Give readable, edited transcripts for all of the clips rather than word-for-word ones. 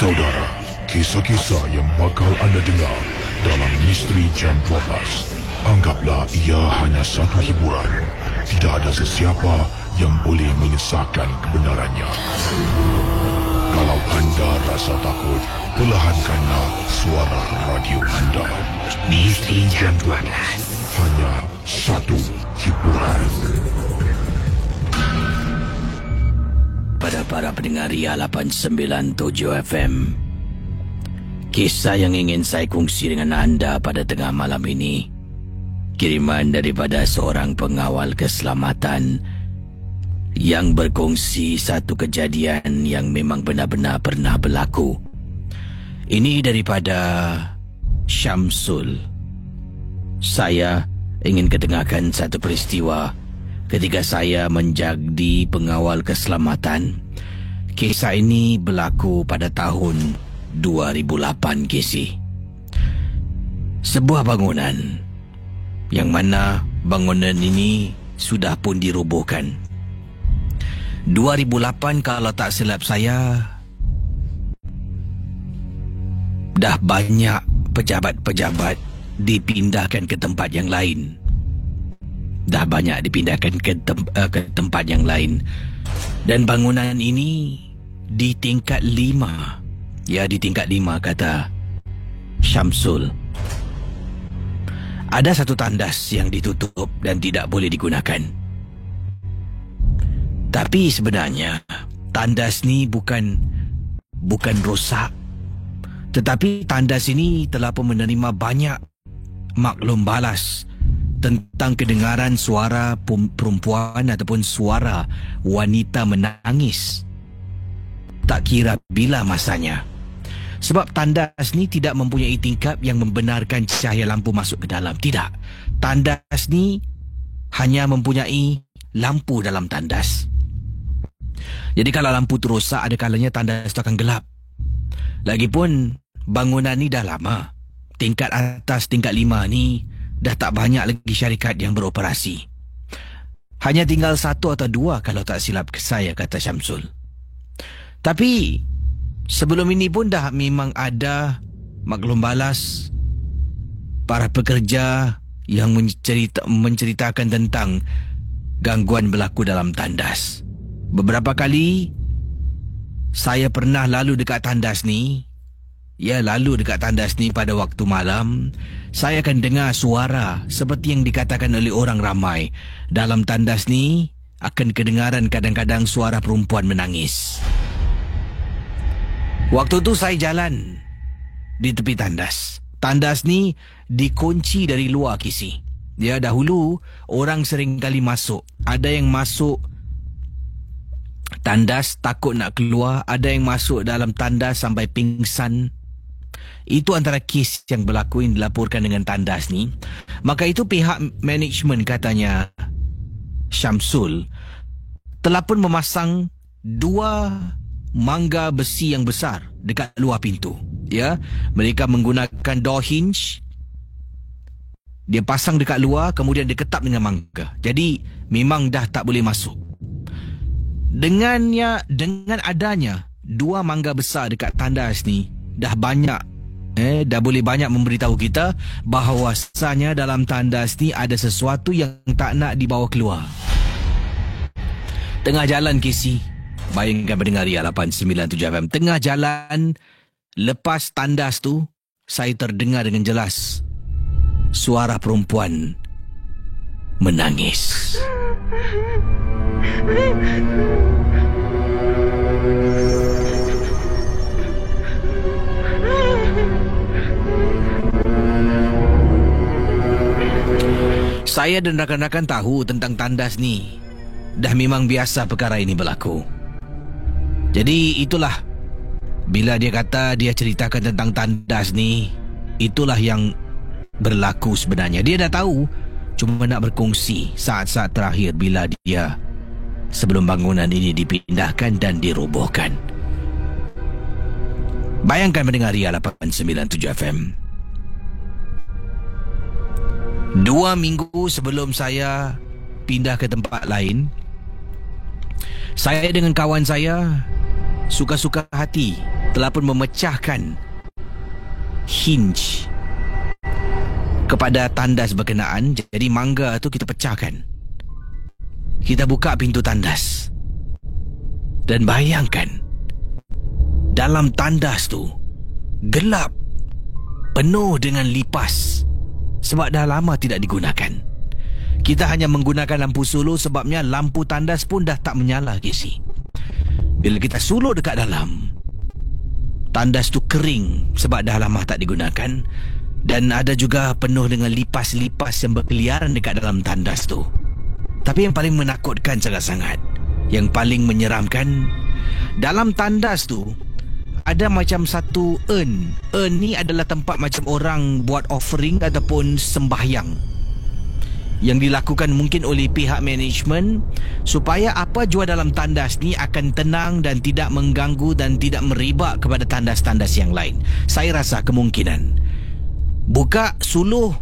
Saudara, kisah-kisah yang bakal anda dengar dalam Misteri Jam 12, anggaplah ia hanya satu hiburan. Tidak ada sesiapa yang boleh mengesahkan kebenarannya. Kalau anda rasa takut, perlahankanlah suara radio anda. Misteri Jam 12, hanya satu hiburan. Pada para pendengar Ria 897 FM, kisah yang ingin saya kongsi dengan anda pada tengah malam ini, kiriman daripada seorang pengawal keselamatan yang berkongsi satu kejadian yang memang benar-benar pernah berlaku. Ini daripada Syamsul. Saya ingin ketengahkan satu peristiwa ketika saya menjadi pengawal keselamatan. Kisah ini berlaku pada tahun 2008, Casey. Sebuah bangunan yang mana bangunan ini sudah pun dirobohkan. 2008 kalau tak silap saya, dah banyak pejabat-pejabat dipindahkan ke tempat yang lain. Dah banyak dipindahkan ke tempat yang lain. Dan bangunan ini di tingkat 5. Ya, di tingkat 5 kata Syamsul. Ada satu tandas yang ditutup dan tidak boleh digunakan. Tapi sebenarnya tandas ni bukan rosak. Tetapi tandas ini telah pun menerima banyak maklum balas tentang kedengaran suara perempuan ataupun suara wanita menangis. Tak kira bila masanya. Sebab tandas ni tidak mempunyai tingkap yang membenarkan cahaya lampu masuk ke dalam. Tidak. Tandas ni hanya mempunyai lampu dalam tandas. Jadi kalau lampu tu rosak, ada kalanya tandas tu akan gelap. Lagipun bangunan ni dah lama. Tingkat atas, tingkat 5 ni dah tak banyak lagi syarikat yang beroperasi. Hanya tinggal 1 atau 2 kalau tak silap saya, kata Syamsul. Tapi sebelum ini pun dah memang ada maklum balas para pekerja yang menceritakan tentang gangguan berlaku dalam tandas. Beberapa kali saya pernah lalu dekat tandas ni. Ya, lalu dekat tandas ni pada waktu malam, saya akan dengar suara seperti yang dikatakan oleh orang ramai. Dalam tandas ni akan kedengaran kadang-kadang suara perempuan menangis. Waktu tu saya jalan di tepi tandas. Tandas ni dikunci dari luar, Kisi. Ya, dahulu orang sering kali masuk. Ada yang masuk tandas takut nak keluar, ada yang masuk dalam tandas sampai pingsan. Itu antara kes yang berlaku yang dilaporkan dengan tandas ni. Maka itu pihak management, katanya Syamsul, telah pun memasang 2 mangga besi yang besar dekat luar pintu. Ya, mereka menggunakan door hinge. Dia pasang dekat luar, kemudian dia ketap dengan mangga. Jadi memang dah tak boleh masuk. Dengan adanya 2 mangga besar dekat tandas ni, dah boleh banyak memberitahu kita bahawasanya dalam tandas ni ada sesuatu yang tak nak dibawa keluar. Tengah jalan, Casey, bayangkan pendengar Ria 897 FM, tengah jalan lepas tandas tu, saya terdengar dengan jelas suara perempuan menangis. Saya dan rakan-rakan tahu tentang tandas ni. Dah memang biasa perkara ini berlaku. Jadi itulah, bila dia kata dia ceritakan tentang tandas ni, itulah yang berlaku sebenarnya. Dia dah tahu, cuma nak berkongsi saat-saat terakhir bila dia sebelum bangunan ini dipindahkan dan dirobohkan. Bayangkan mendengar Ria 897 FM. 2 minggu sebelum saya pindah ke tempat lain, saya dengan kawan saya suka-suka hati telah pun memecahkan hinge kepada tandas berkenaan. Jadi mangga tu kita pecahkan. Kita buka pintu tandas. Dan bayangkan, dalam tandas tu gelap, penuh dengan lipas sebab dah lama tidak digunakan. Kita hanya menggunakan lampu suluh sebabnya lampu tandas pun dah tak menyala, Casey. Bila kita suluh dekat dalam, tandas tu kering sebab dah lama tak digunakan. Dan ada juga penuh dengan lipas-lipas yang berkeliaran dekat dalam tandas tu. Tapi yang paling menakutkan sangat-sangat, yang paling menyeramkan, dalam tandas tu ada macam satu urn. Urn ni adalah tempat macam orang buat offering ataupun sembahyang, yang dilakukan mungkin oleh pihak management supaya apa jua dalam tandas ni akan tenang dan tidak mengganggu dan tidak meribak kepada tandas-tandas yang lain. Saya rasa kemungkinan buka suluh,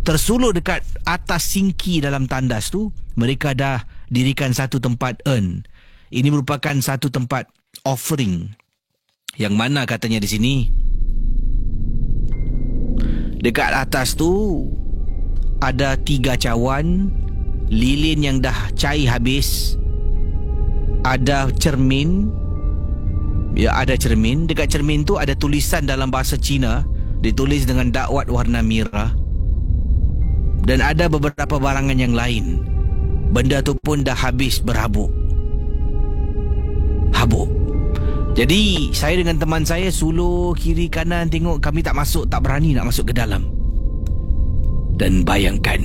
tersuluh dekat atas sinki dalam tandas tu, mereka dah dirikan satu tempat urn. Ini merupakan satu tempat offering, yang mana katanya di sini dekat atas tu ada 3 cawan lilin yang dah cair habis. Ada cermin. Ya, ada cermin. Dekat cermin tu ada tulisan dalam bahasa Cina, ditulis dengan dakwat warna merah. Dan ada beberapa barangan yang lain. Benda tu pun dah habis berhabuk. Habuk. Jadi saya dengan teman saya suluh kiri kanan tengok, kami tak masuk, tak berani nak masuk ke dalam. Dan bayangkan,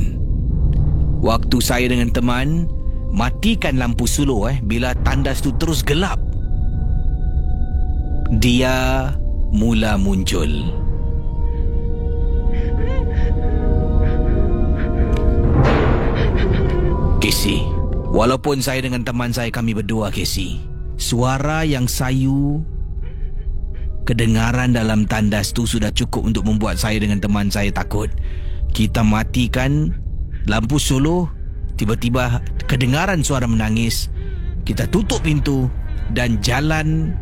waktu saya dengan teman matikan lampu suluh bila tandas tu terus gelap, dia mula muncul. Casey, walaupun saya dengan teman saya, kami berdua, Casey, suara yang sayu kedengaran dalam tandas tu sudah cukup untuk membuat saya dengan teman saya takut. Kita matikan lampu suluh, tiba-tiba kedengaran suara menangis. Kita tutup pintu dan jalan.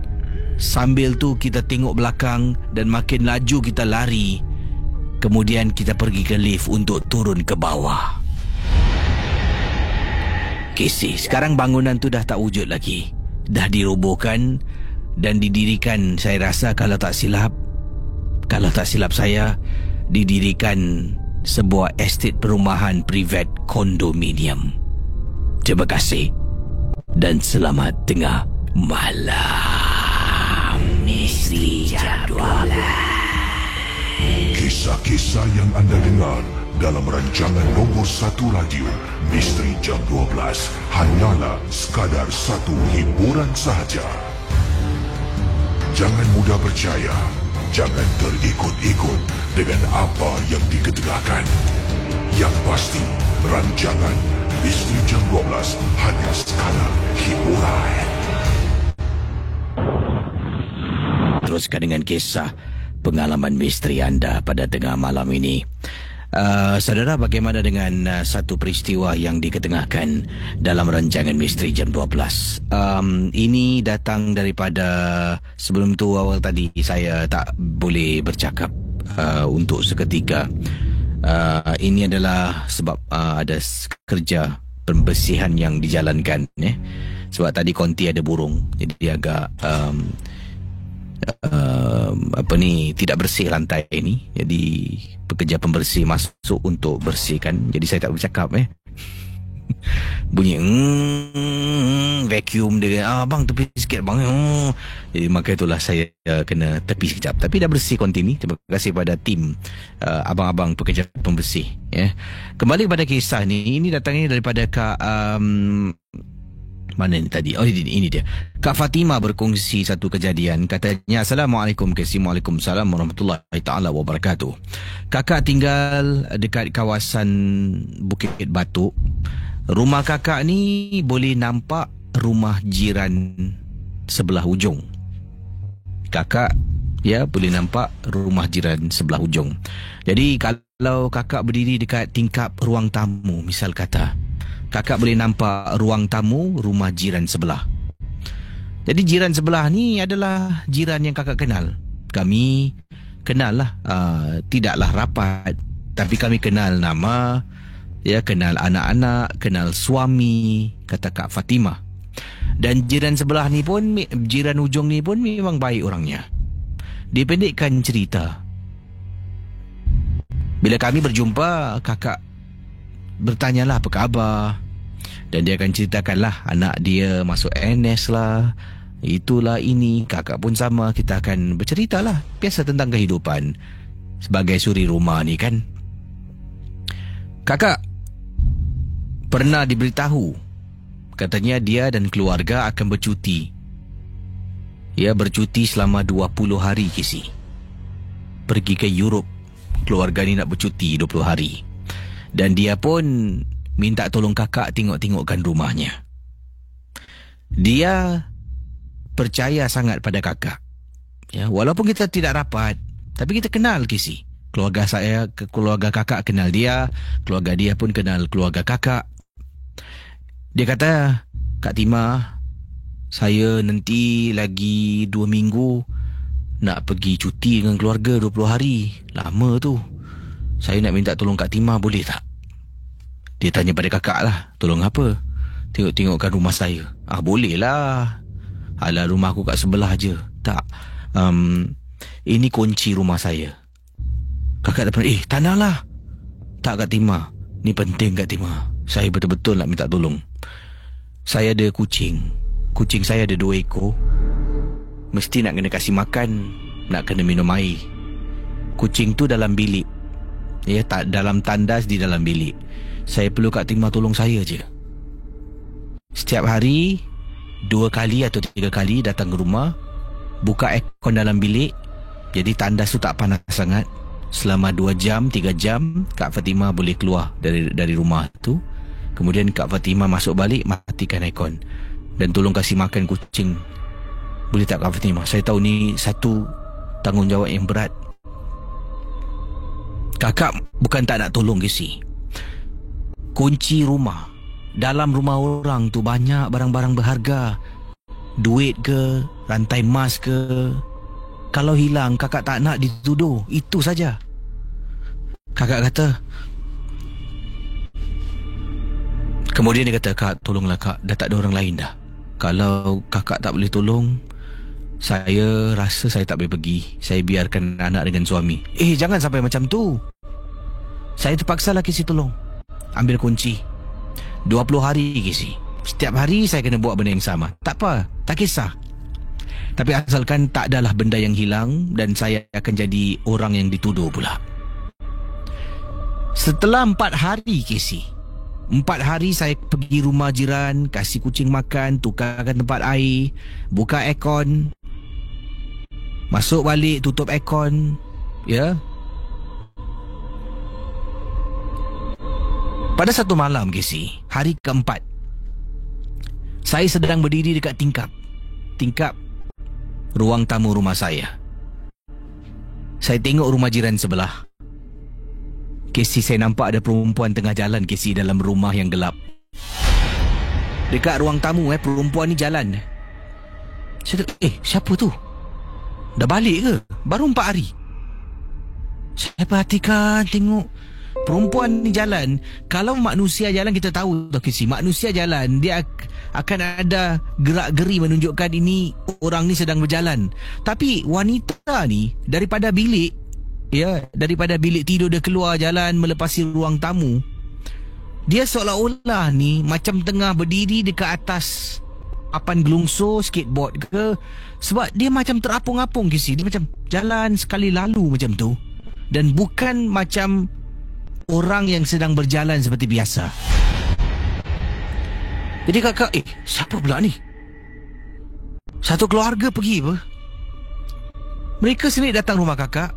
Sambil tu kita tengok belakang dan makin laju kita lari. Kemudian kita pergi ke lift untuk turun ke bawah. Casey, sekarang bangunan tu dah tak wujud lagi. Dah dirobohkan dan didirikan, saya rasa kalau tak silap saya, didirikan sebuah estate perumahan privat kondominium. Terima kasih dan selamat tengah malam, Misteri Jam 12. Kisah-kisah yang anda dengar dalam rancangan nombor 1 radio Misteri Jam 12 hanyalah sekadar satu hiburan sahaja. Jangan mudah percaya, jangan terikut-ikut dengan apa yang diketengahkan. Yang pasti, rancangan Misteri Jam 12 hanya sekadar hiburan. Teruskan dengan kisah pengalaman misteri anda pada tengah malam ini. Saudara, bagaimana dengan satu peristiwa yang diketengahkan dalam rancangan Misteri Jam 12? Ini datang daripada, sebelum tu awal tadi saya tak boleh bercakap untuk seketika. Ini adalah sebab ada kerja pembersihan yang dijalankan. Sebab tadi konti ada burung, jadi agak tidak bersih lantai ni. Jadi pekerja pembersih masuk untuk bersihkan. Jadi saya tak bercakap bunyi vacuum dia, bang tepi sikit bang. Jadi maka itulah saya kena tepi sekejap. Tapi dah bersih konti ni. Terima kasih pada tim abang-abang pekerja pembersih. Kembali kepada kisah ni. Ini datangnya daripada Kak mana ni tadi? Oh, ini dia. Kak Fatimah berkongsi satu kejadian. Katanya, Assalamualaikum, Waalaikumsalam warahmatullahi ta'ala wabarakatuh. Kakak tinggal dekat kawasan Bukit Batuk. Rumah kakak ni boleh nampak rumah jiran sebelah hujung. Kakak boleh nampak rumah jiran sebelah hujung. Jadi kalau kakak berdiri dekat tingkap ruang tamu, misal kata, kakak boleh nampak ruang tamu rumah jiran sebelah. Jadi jiran sebelah ni adalah jiran yang kakak kenal. Kami kenal lah, tidaklah rapat, tapi kami kenal nama, ya, kenal anak-anak, kenal suami, kata Kak Fatimah. Dan jiran sebelah ni pun, jiran ujung ni pun memang baik orangnya. Dipendekkan cerita, bila kami berjumpa, kakak bertanyalah apa khabar. Dan dia akan ceritakanlah anak dia masuk NS lah, itulah ini. Kakak pun sama, kita akan berceritalah biasa tentang kehidupan sebagai suri rumah ni kan. Kakak pernah diberitahu, katanya dia dan keluarga akan bercuti. Ia bercuti selama 20 hari Casey. Pergi ke Europe. Keluarga ni nak bercuti 20 hari. Dan dia pun minta tolong kakak tengok-tengokkan rumahnya. Dia percaya sangat pada kakak. Ya, walaupun kita tidak rapat, tapi kita kenal Casey. Keluarga saya, keluarga kakak kenal dia, keluarga dia pun kenal keluarga kakak. Dia kata, Kak Timah, saya nanti lagi 2 minggu nak pergi cuti dengan keluarga 20 hari. Lama tu. Saya nak minta tolong Kak Timah, boleh tak? Dia tanya pada kakak lah, tolong apa? Tengok-tengokkan rumah saya. Boleh lah. Alah, rumah aku kat sebelah je. Tak, ini kunci rumah saya. Kakak dah tak nak lah. Tak Kak Timah, ni penting Kak Timah. Saya betul-betul nak minta tolong. Saya ada kucing. Kucing saya ada 2 ekor. Mesti nak kena kasih makan, nak kena minum air. Kucing tu dalam bilik. Ya, tak dalam tandas, di dalam bilik. Saya perlu Kak Timah tolong saya je. Setiap hari 2 kali atau 3 kali datang ke rumah, buka aircon dalam bilik. Jadi tandas tu tak panas sangat. Selama 2 jam, 3 jam Kak Fatimah boleh keluar dari rumah tu. Kemudian Kak Fatimah masuk balik, matikan aircon. Dan tolong kasih makan kucing. Boleh tak Kak Fatimah? Saya tahu ni satu tanggungjawab yang berat. Kakak bukan tak nak tolong Casey. Kunci rumah, dalam rumah orang tu banyak barang-barang berharga. Duit ke, rantai emas ke. Kalau hilang, kakak tak nak dituduh. Itu saja. Kakak kata, kemudian dia kata, Kak, tolonglah Kak, dah tak ada orang lain dah. Kalau kakak tak boleh tolong, saya rasa saya tak boleh pergi. Saya biarkan anak dengan suami. Jangan sampai macam tu. Saya terpaksa lah Casey tolong. Ambil kunci. 20 hari Casey. Setiap hari saya kena buat benda yang sama. Tak apa, tak kisah. Tapi asalkan tak adalah benda yang hilang dan saya akan jadi orang yang dituduh pula. Setelah 4 hari Casey, 4 hari saya pergi rumah jiran, kasih kucing makan, tukarkan tempat air, buka aircon, masuk balik, tutup aircon. Ya. Pada satu malam Casey, hari keempat, saya sedang berdiri dekat tingkap ruang tamu rumah saya. Saya tengok rumah jiran sebelah. Casey, saya nampak ada perempuan tengah jalan Casey dalam rumah yang gelap. Dekat ruang tamu perempuan ni jalan. Saya kata, siapa tu? Dah balik ke? Baru 4 hari. Saya perhatikan, tengok perempuan ni jalan. Kalau manusia jalan kita tahu tak Casey, manusia jalan dia akan ada gerak-geri menunjukkan ini orang ni sedang berjalan. Tapi wanita ni daripada bilik tidur dia keluar jalan melepasi ruang tamu. Dia seolah-olah ni macam tengah berdiri dekat atas papan gelungso skateboard ke. Sebab dia macam terapung-apung Casey. Dia macam jalan sekali lalu macam tu. Dan bukan macam orang yang sedang berjalan seperti biasa. Jadi kakak, siapa pula ni? Satu keluarga pergi apa? Mereka sendiri datang rumah kakak.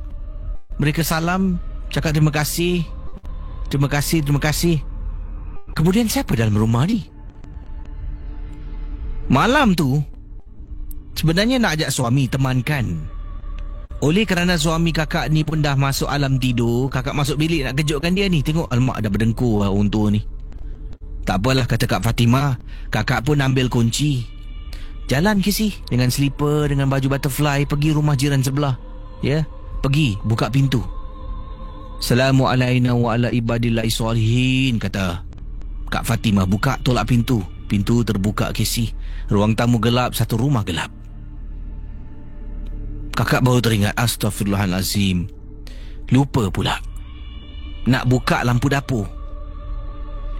Mereka salam, cakap terima kasih. Terima kasih, terima kasih. Kemudian siapa dalam rumah ni? Malam tu sebenarnya nak ajak suami temankan. Oleh kerana suami kakak ni pun dah masuk alam tidur, kakak masuk bilik nak kejutkan dia ni. Tengok, alamak, dah berdengkur lah orang tua ni. Tak apalah, kata Kak Fatimah. Kakak pun ambil kunci. Jalan Casey dengan slipper, dengan baju butterfly, pergi rumah jiran sebelah. Ya, pergi buka pintu. Assalamualaikum wa ala ibadillahi salihin, kata Kak Fatimah. Buka, tolak pintu. Pintu terbuka Casey. Ruang tamu gelap, satu rumah gelap. Kakak baru teringat, astaghfirullahalazim, lupa pula nak buka lampu dapur.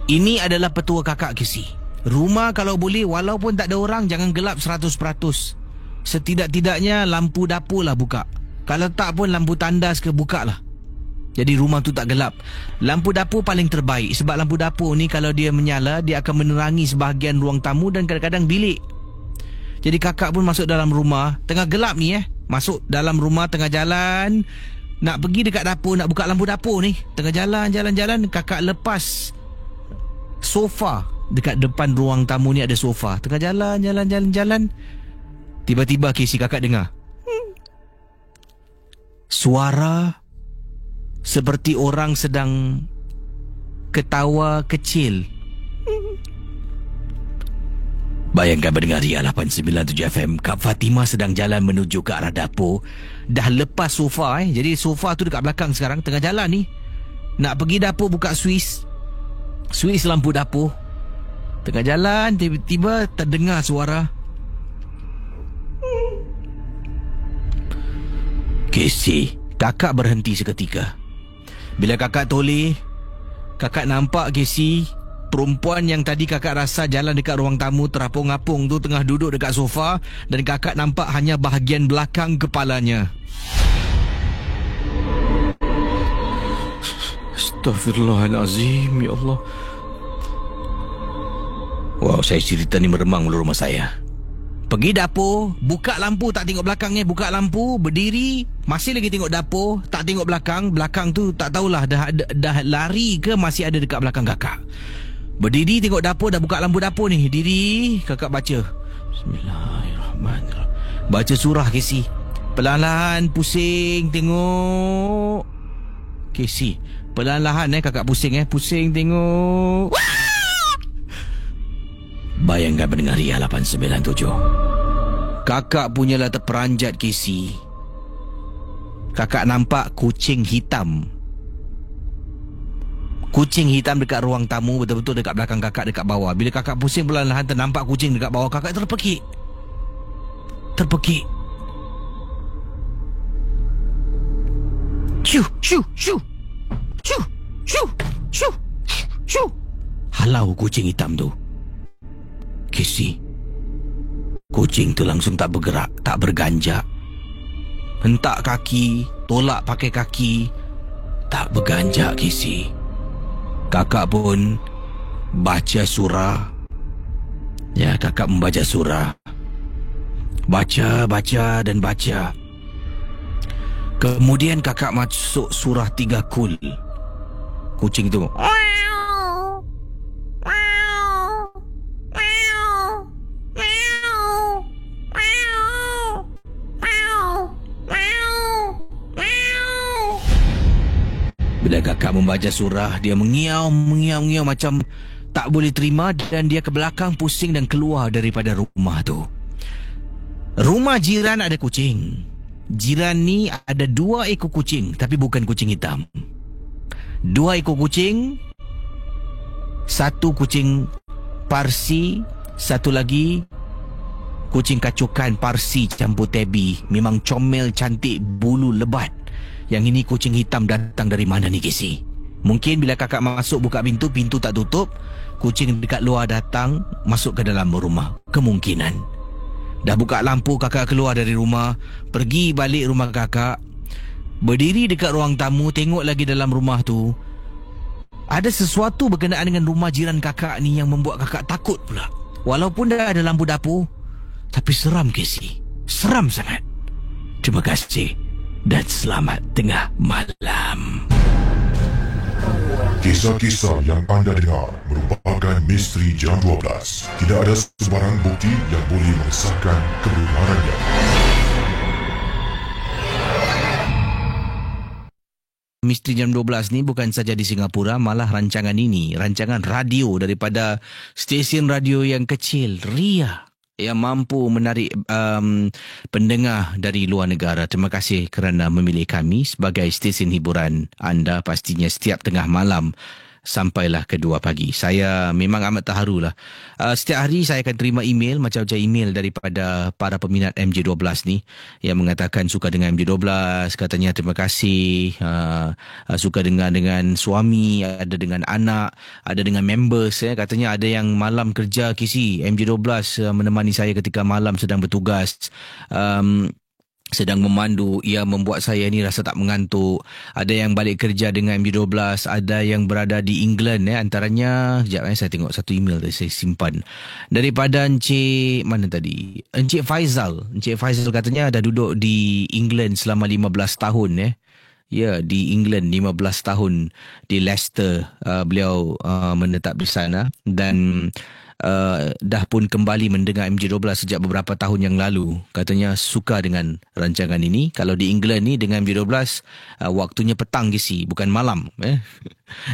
Ini adalah petua kakak Casey. Rumah kalau boleh, walaupun tak ada orang, jangan gelap 100%. Setidak-tidaknya lampu dapur lah buka. Kalau tak pun lampu tandas ke, buka lah. Jadi rumah tu tak gelap. Lampu dapur paling terbaik. Sebab lampu dapur ni kalau dia menyala, dia akan menerangi sebahagian ruang tamu dan kadang-kadang bilik. Jadi kakak pun masuk dalam rumah. Tengah gelap ni masuk dalam rumah tengah jalan. Nak pergi dekat dapur, nak buka lampu dapur ni. Tengah jalan, kakak lepas sofa. Dekat depan ruang tamu ni ada sofa. Tengah jalan. Tiba-tiba Casey, kakak dengar suara seperti orang sedang ketawa kecil. Bayangkan mendengar Ria 897 FM. Kak Fatimah sedang jalan menuju ke arah dapur. Dah lepas sofa Jadi sofa tu dekat belakang sekarang. Tengah jalan ni, nak pergi dapur, buka Swiss lampu dapur. Tengah jalan, tiba-tiba terdengar suara. Casey, kakak berhenti seketika. Bila kakak toleh, kakak nampak Casey, perempuan yang tadi kakak rasa jalan dekat ruang tamu terapung-apung tu tengah duduk dekat sofa, dan kakak nampak hanya bahagian belakang kepalanya. Astaghfirullahalazim, ya Allah. Wow, saya cerita ni meremang dalam rumah saya. Pergi dapur, buka lampu, tak tengok belakangnya. Buka lampu, berdiri, masih lagi tengok dapur, tak tengok belakang. Belakang tu tak tahulah dah lari ke masih ada dekat belakang kakak. Berdiri tengok dapur, dah buka lampu dapur ni. Diri, kakak baca Bismillahirrahmanirrahim. Baca surah Casey. Perlahan-lahan pusing tengok Casey. Perlahan-lahan kakak pusing pusing tengok. Bayangkan pendengar Ria 897. Kakak punyalah terperanjat Casey. Kakak nampak kucing hitam. Kucing hitam dekat ruang tamu, betul-betul dekat belakang kakak, dekat bawah. Bila kakak pusing perlahan-lahan ternampak kucing dekat bawah, kakak terpekik. Shoo, shoo, shoo. Shoo, shoo, shoo, shoo. Halau kucing hitam tu. Casey, kucing tu langsung tak bergerak, tak berganjak. Hentak kaki, tolak pakai kaki, tak berganjak Casey. Kakak pun baca surah. Ya, kakak membaca surah. Baca dan baca. Kemudian kakak masuk surah 3 Kul. Kucing tu bila kakak membaca surah, dia mengiau macam tak boleh terima, dan dia ke belakang pusing dan keluar daripada rumah tu. Rumah jiran ada kucing. Jiran ni ada 2 ekor kucing, tapi bukan kucing hitam. 2 ekor kucing. 1 kucing Parsi, 1 lagi kucing kacukan Parsi campur Tabby. Memang comel, cantik, bulu lebat. Yang ini kucing hitam datang dari mana ni Casey? Mungkin bila kakak masuk buka pintu, pintu tak tutup, kucing dekat luar datang masuk ke dalam rumah. Kemungkinan. Dah buka lampu, kakak keluar dari rumah, pergi balik rumah kakak, berdiri dekat ruang tamu, tengok lagi dalam rumah tu. Ada sesuatu berkenaan dengan rumah jiran kakak ni yang membuat kakak takut pula. Walaupun dah ada lampu dapur, tapi seram Casey. Seram sangat. Terima kasih dan selamat tengah malam. Kisah-kisah yang anda dengar merupakan misteri jam 12. Tidak ada sebarang bukti yang boleh mengesahkan kebenarannya. Misteri jam 12 ni bukan saja di Singapura, malah rancangan ini, rancangan radio daripada stesen radio yang kecil, Ria yang mampu menarik pendengar dari luar negara. Terima kasih kerana memilih kami sebagai stesen hiburan anda pastinya setiap tengah malam sampailah ke 2 pagi. Saya memang amat terharu lah. Setiap hari saya akan terima email, macam-macam email daripada para peminat MJ12 ni yang mengatakan suka dengan MJ12, katanya terima kasih, suka dengan suami, ada dengan anak, ada dengan members. Katanya ada yang malam kerja KC, MJ12 menemani saya ketika malam sedang bertugas. Sedang memandu, ia membuat saya ni rasa tak mengantuk. Ada yang balik kerja dengan MJ12, ada yang berada di England. Antaranya, sekejap saya tengok satu email tadi saya simpan. Daripada Encik, mana tadi? Encik Faizal. Encik Faizal katanya dah duduk di England selama 15 tahun. Ya, di England 15 tahun di Leicester. Beliau menetap di sana dan dah pun kembali mendengar MJ12 sejak beberapa tahun yang lalu. Katanya suka dengan rancangan ini. Kalau di England ni dengan MJ12 waktunya petang KC, bukan malam.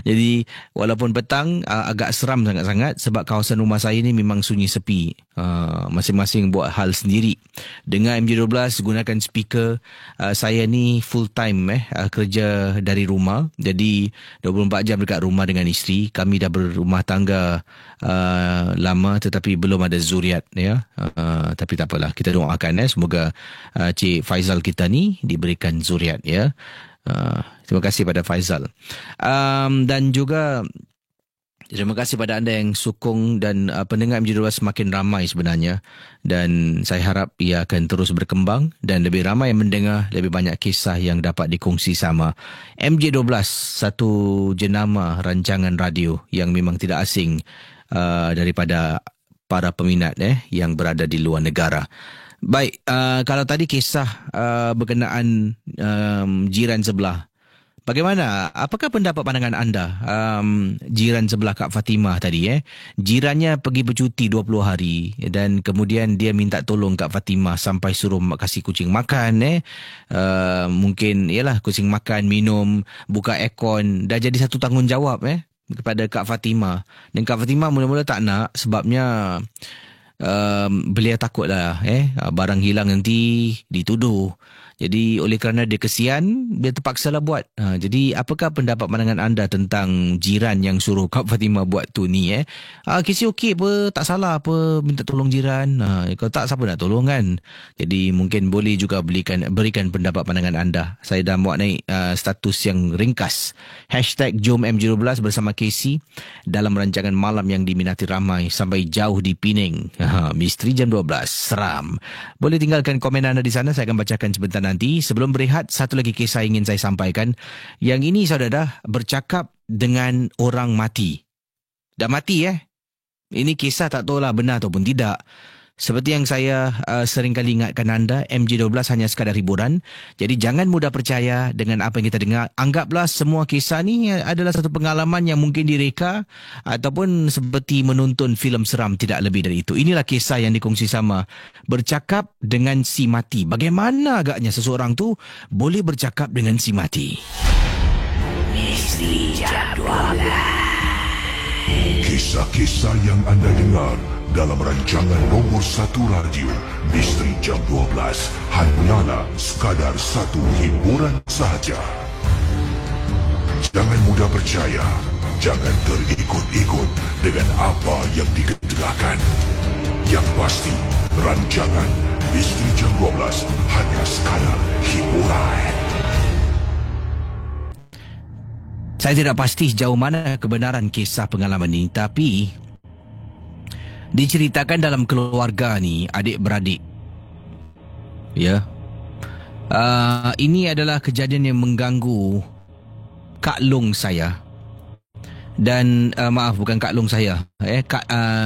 Jadi walaupun petang agak seram sangat-sangat sebab kawasan rumah saya ni memang sunyi sepi. Masing-masing buat hal sendiri. Dengan MJ12 gunakan speaker. Saya ni full time kerja dari rumah. Jadi 24 jam dekat rumah dengan isteri. Kami dah berumah tangga lama tetapi belum ada zuriat ya. Tapi tak apalah, kita doakan semoga Cik Faizal kita ni diberikan zuriat ya. Terima kasih pada Faizal. Dan juga terima kasih pada anda yang sokong dan pendengar MJ12 semakin ramai sebenarnya. Dan saya harap ia akan terus berkembang dan lebih ramai yang mendengar, lebih banyak kisah yang dapat dikongsi sama. MJ12, satu jenama rancangan radio yang memang tidak asing daripada para peminat yang berada di luar negara. Baik, kalau tadi kisah berkenaan jiran sebelah, bagaimana? Apakah pendapat pandangan anda? Jiran sebelah Kak Fatimah tadi jirannya pergi bercuti 20 hari dan kemudian dia minta tolong Kak Fatimah sampai suruh kasih kucing makan mungkin ialah kucing makan, minum, buka aircon, dah jadi satu tanggungjawab kepada Kak Fatimah. Dan Kak Fatimah mula-mula tak nak sebabnya beliau takutlah barang hilang nanti dituduh. Jadi oleh kerana dia kesian, dia terpaksalah buat. Jadi apakah pendapat pandangan anda tentang jiran yang suruh Kak Fatimah buat tu ni? Kisi okey apa, tak salah apa minta tolong jiran. Kalau tak, siapa nak tolong kan? Jadi mungkin boleh juga berikan pendapat pandangan anda. Saya dah buat naik status yang ringkas. #JomMJ12 bersama Casey dalam rancangan malam yang diminati ramai sampai jauh di Penang. Misteri jam 12. Seram. Boleh tinggalkan komen anda di sana, saya akan bacakan sebentar nanti. Sebelum berehat, satu lagi kisah ingin saya sampaikan. Yang ini saudara bercakap dengan orang mati. Dah mati Ini kisah tak tahulah benar ataupun tidak. Seperti yang saya sering kali ingatkan anda, MJ12 hanya sekadar hiburan. Jadi jangan mudah percaya dengan apa yang kita dengar. Anggaplah semua kisah ni adalah satu pengalaman yang mungkin direka ataupun seperti menonton filem seram, tidak lebih dari itu. Inilah kisah yang dikongsi sama. Bercakap dengan si mati. Bagaimana agaknya seseorang tu boleh bercakap dengan si mati? Misteri Jam 12. Kisah-kisah yang anda dengar dalam rancangan nombor 1 radio Misteri Jam 12 hanyalah sekadar satu hiburan sahaja. Jangan mudah percaya, jangan terikut-ikut dengan apa yang diketengahkan. Yang pasti, rancangan Misteri Jam 12 hanya sekadar hiburan. Saya tidak pasti sejauh mana kebenaran kisah pengalaman ini, tapi diceritakan dalam keluarga ni, adik-beradik. Ya. Ini adalah kejadian yang mengganggu Kak Long saya. Dan maaf, bukan Kak Long saya.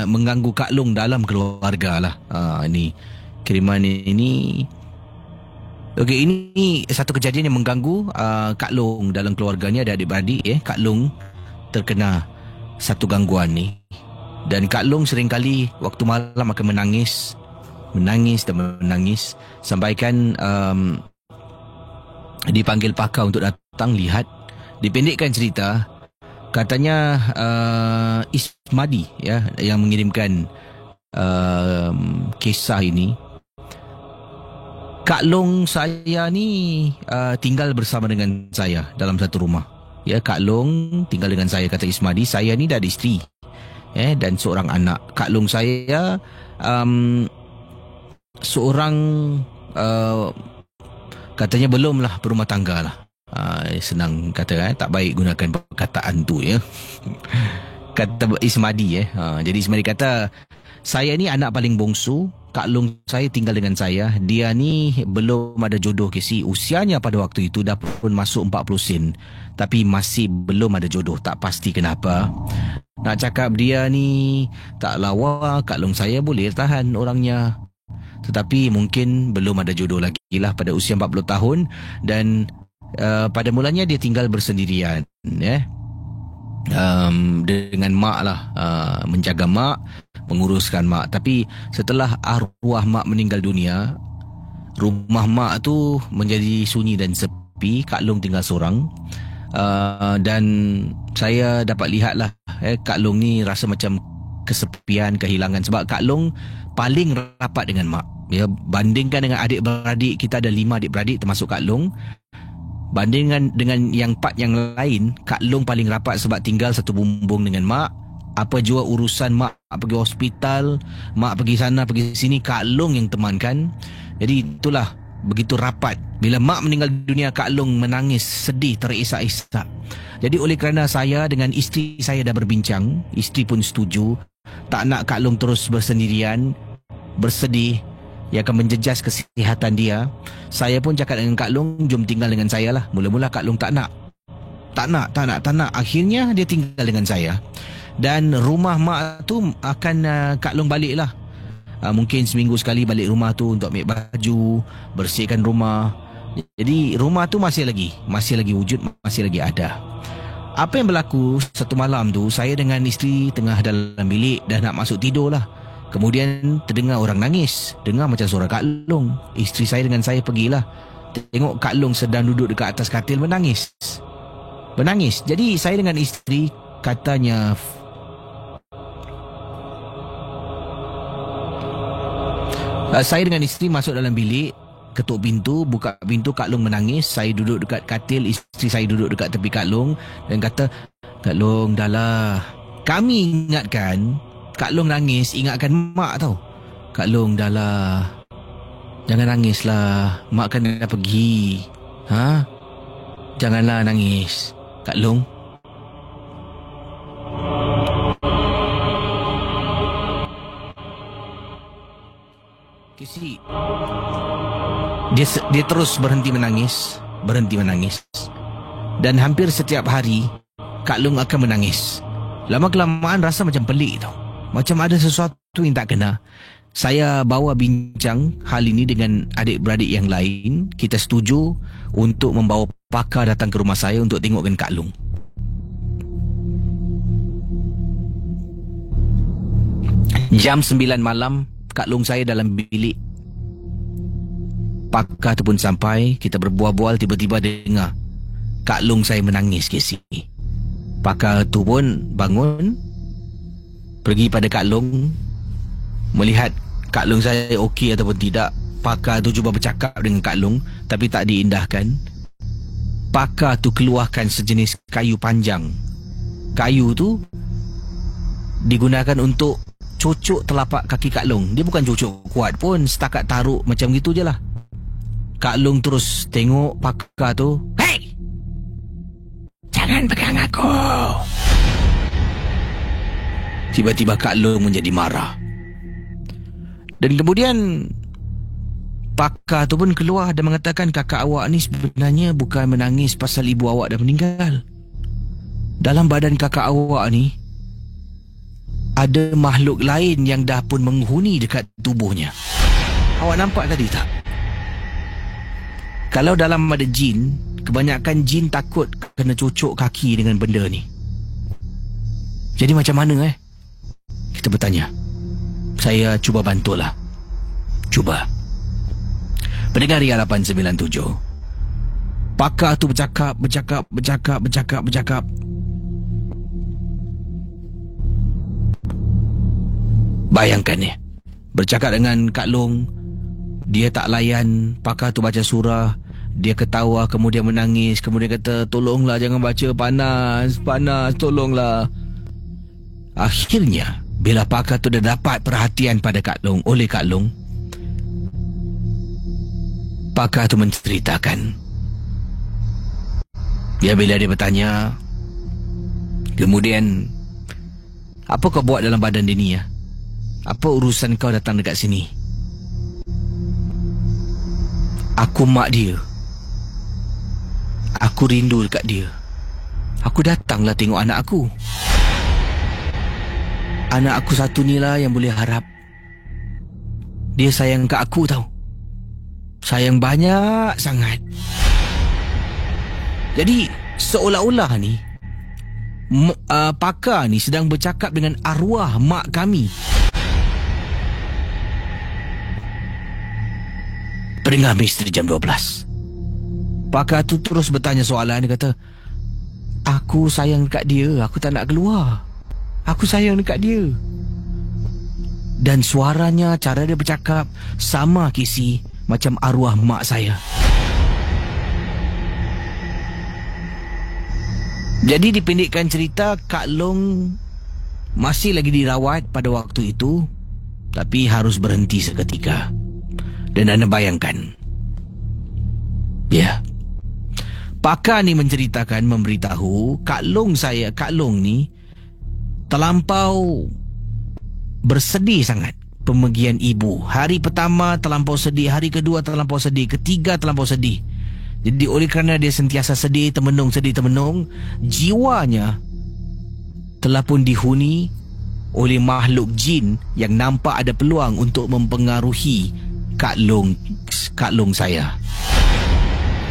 Mengganggu Kak Long dalam keluarga lah. Ini kiriman ini. Okey, ini satu kejadian yang mengganggu Kak Long dalam keluarganya, ada adik-beradik. Kak Long terkena satu gangguan ni. Dan Kak Long seringkali waktu malam akan menangis dan menangis. Sampaikan dipanggil pakar untuk datang lihat. Dipendekkan cerita, katanya Ismadi yang mengirimkan kisah ini. Kak Long saya ni tinggal bersama dengan saya dalam satu rumah. Ya, Kak Long tinggal dengan saya, kata Ismadi. Saya ni dah ada isteri dan seorang anak. Kak Long saya seorang katanya belumlah berumah tangga lah. Senang kata, tak baik gunakan perkataan tu ya. Kata Ismadi jadi Ismadi kata, saya ni anak paling bongsu. Kak Long saya tinggal dengan saya. Dia ni belum ada jodoh Casey. Usianya pada waktu itu dah pun masuk 40 sen. Tapi masih belum ada jodoh. Tak pasti kenapa. Nak cakap dia ni tak lawa, Kak Long saya boleh tahan orangnya. Tetapi mungkin belum ada jodoh lagi lah pada usia 40 tahun. Dan pada mulanya dia tinggal bersendirian. Dengan mak lah, menjaga mak, menguruskan mak. Tapi setelah arwah mak meninggal dunia, rumah mak tu menjadi sunyi dan sepi. Kak Long tinggal seorang. Dan saya dapat lihat lah Kak Long ni rasa macam kesepian, kehilangan. Sebab Kak Long paling rapat dengan mak. Bandingkan dengan adik-beradik, kita ada 5 adik-beradik termasuk Kak Long. Bandingkan dengan yang 4 yang lain, Kak Long paling rapat sebab tinggal satu bumbung dengan mak. Apa jua urusan mak pergi hospital, mak pergi sana pergi sini, Kak Long yang temankan. Jadi itulah, begitu rapat. Bila mak meninggal dunia, Kak Long menangis, sedih, terisak-isak. Jadi oleh kerana saya dengan isteri saya dah berbincang, isteri pun setuju, tak nak Kak Long terus bersendirian, bersedih, ia akan menjejas kesihatan dia. Saya pun cakap dengan Kak Long, jom tinggal dengan saya lah. Mula-mula Kak Long tak nak. Akhirnya dia tinggal dengan saya. Dan rumah mak tu akan Kak Long balik lah. Mungkin seminggu sekali balik rumah tu untuk ambil baju, bersihkan rumah. Jadi rumah tu masih lagi wujud, masih lagi ada. Apa yang berlaku satu malam tu, saya dengan isteri tengah dalam bilik, dah nak masuk tidur lah. Kemudian terdengar orang nangis. Dengar macam suara Kak Long. Isteri saya dengan saya pergilah. Tengok Kak Long sedang duduk dekat atas katil menangis. Jadi saya dengan isteri katanya, saya dengan isteri masuk dalam bilik, ketuk pintu, buka pintu, Kak Long menangis. Saya duduk dekat katil, isteri saya duduk dekat tepi Kak Long dan kata, Kak Long, dah lah. Kami ingatkan Kak Long nangis, ingatkan mak tau. Kak Long, dah lah. Jangan nangislah. Mak kan dah pergi. Janganlah nangis. Kak Long. Kisi. Dia terus berhenti menangis. Dan hampir setiap hari Kak Long akan menangis. Lama-kelamaan rasa macam pelik tau. Macam ada sesuatu yang tak kena. Saya bawa bincang hal ini dengan adik-beradik yang lain. Kita setuju untuk membawa pakar datang ke rumah saya untuk tengokkan Kak Long. Jam 9 malam, Kak Long saya dalam bilik. Pakar tu pun sampai. Kita berbual-bual, tiba-tiba dengar Kak Long saya menangis, Casey. Pakar tu pun bangun, pergi pada Kak Long, melihat Kak Long saya okey ataupun tidak. Pakar tu cuba bercakap dengan Kak Long, tapi tak diindahkan. Pakar tu keluarkan sejenis kayu panjang. Kayu tu digunakan untuk cucuk telapak kaki Kak Long. Dia bukan cucuk kuat pun, setakat taruh macam gitu je lah. Kak Long terus tengok pakar tu. Hei! Jangan pegang aku! Tiba-tiba Kak Long menjadi marah. Dan kemudian pakar tu pun keluar dan mengatakan, kakak awak ni sebenarnya bukan menangis pasal ibu awak dah meninggal. Dalam badan kakak awak ni ada makhluk lain yang dah pun menghuni dekat tubuhnya. Awak nampak tadi tak? Kalau dalam ada jin, kebanyakan jin takut kena cucuk kaki dengan benda ni. Jadi macam mana Kita bertanya. Saya cuba bantulah. Cuba. Pendengar Ria 897. Pakar tu bercakap. Bayangkan bercakap dengan Kak Long. Dia tak layan. Pakar tu baca surah. Dia ketawa, kemudian menangis, kemudian kata, tolonglah jangan baca, panas, tolonglah. Akhirnya, bila pakar tu dah dapat perhatian pada Kak Long, oleh Kak Long, pakar tu menceritakan. Bila dia bertanya, kemudian, apa kau buat dalam badan dia ni ya? Apa urusan kau datang dekat sini? Aku mak dia. Aku rindu dekat dia. Aku datanglah tengok anak aku. Anak aku satu ni lah yang boleh harap. Dia sayang kat aku tau. Sayang banyak sangat. Jadi seolah-olah ni pakar ni sedang bercakap dengan arwah mak kami. Pendengar Misteri Jam 12. Pakar tu terus bertanya soalan. Dia kata, aku sayang dekat dia, aku tak nak keluar. Aku sayang dekat dia. Dan suaranya, cara dia bercakap sama kisi macam arwah mak saya. Jadi dipendekkan cerita, Kak Long masih lagi dirawat pada waktu itu, tapi harus berhenti seketika. Dan anda bayangkan, ya, pakar ni menceritakan, memberitahu Kak Long ni terlampau bersedih sangat pemergian ibu. Hari pertama terlampau sedih, hari kedua terlampau sedih, ketiga terlampau sedih. Jadi oleh kerana dia sentiasa sedih temenung, jiwanya telah pun dihuni oleh makhluk jin yang nampak ada peluang untuk mempengaruhi Kak Long saya.